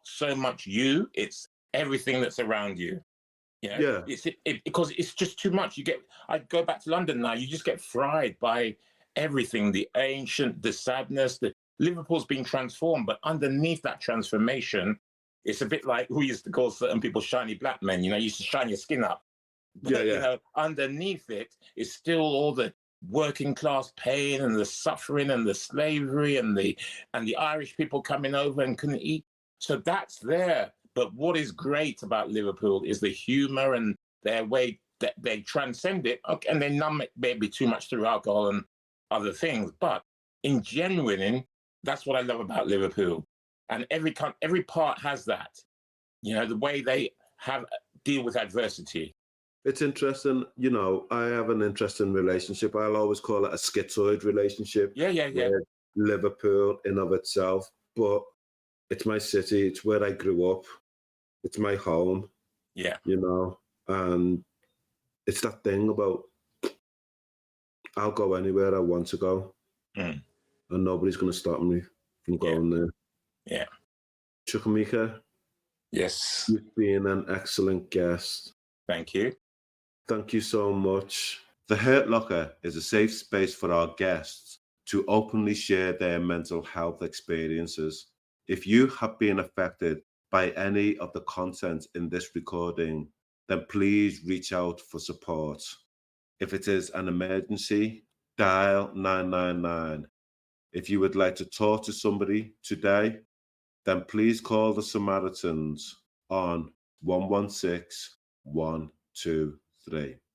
so much you, it's everything that's around you. Yeah. Because it's just too much. I go back to London now, you just get fried by everything, the ancient, the sadness, Liverpool's been transformed, but underneath that transformation, it's a bit like who used to call certain people shiny black men. You used to shine your skin up. But, underneath it is still all the working class pain and the suffering and the slavery and the Irish people coming over and couldn't eat. So that's there. But what is great about Liverpool is the humor and their way that they transcend it, okay, and they numb it maybe too much through alcohol and other things. But in genuine, that's what I love about Liverpool. And every part has that, the way they deal with adversity. It's interesting, I have an interesting relationship. I'll always call it a schizoid relationship. Yeah. With Liverpool in of itself, but it's my city. It's where I grew up. It's my home. Yeah. And it's that thing about I'll go anywhere I want to go, and nobody's going to stop me from going there. Yeah. Chukumeka, yes, you've been an excellent guest. Thank you. Thank you so much. The Hurt Locker is a safe space for our guests to openly share their mental health experiences. If you have been affected by any of the content in this recording, then please reach out for support. If it is an emergency, dial 999. If you would like to talk to somebody today, then please call the Samaritans on 116-123.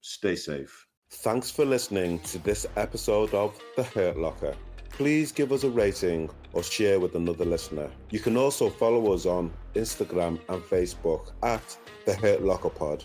Stay safe. Thanks for listening to this episode of The Hurt Locker. Please give us a rating or share with another listener. You can also follow us on Instagram and Facebook at The Hurt Locker Pod.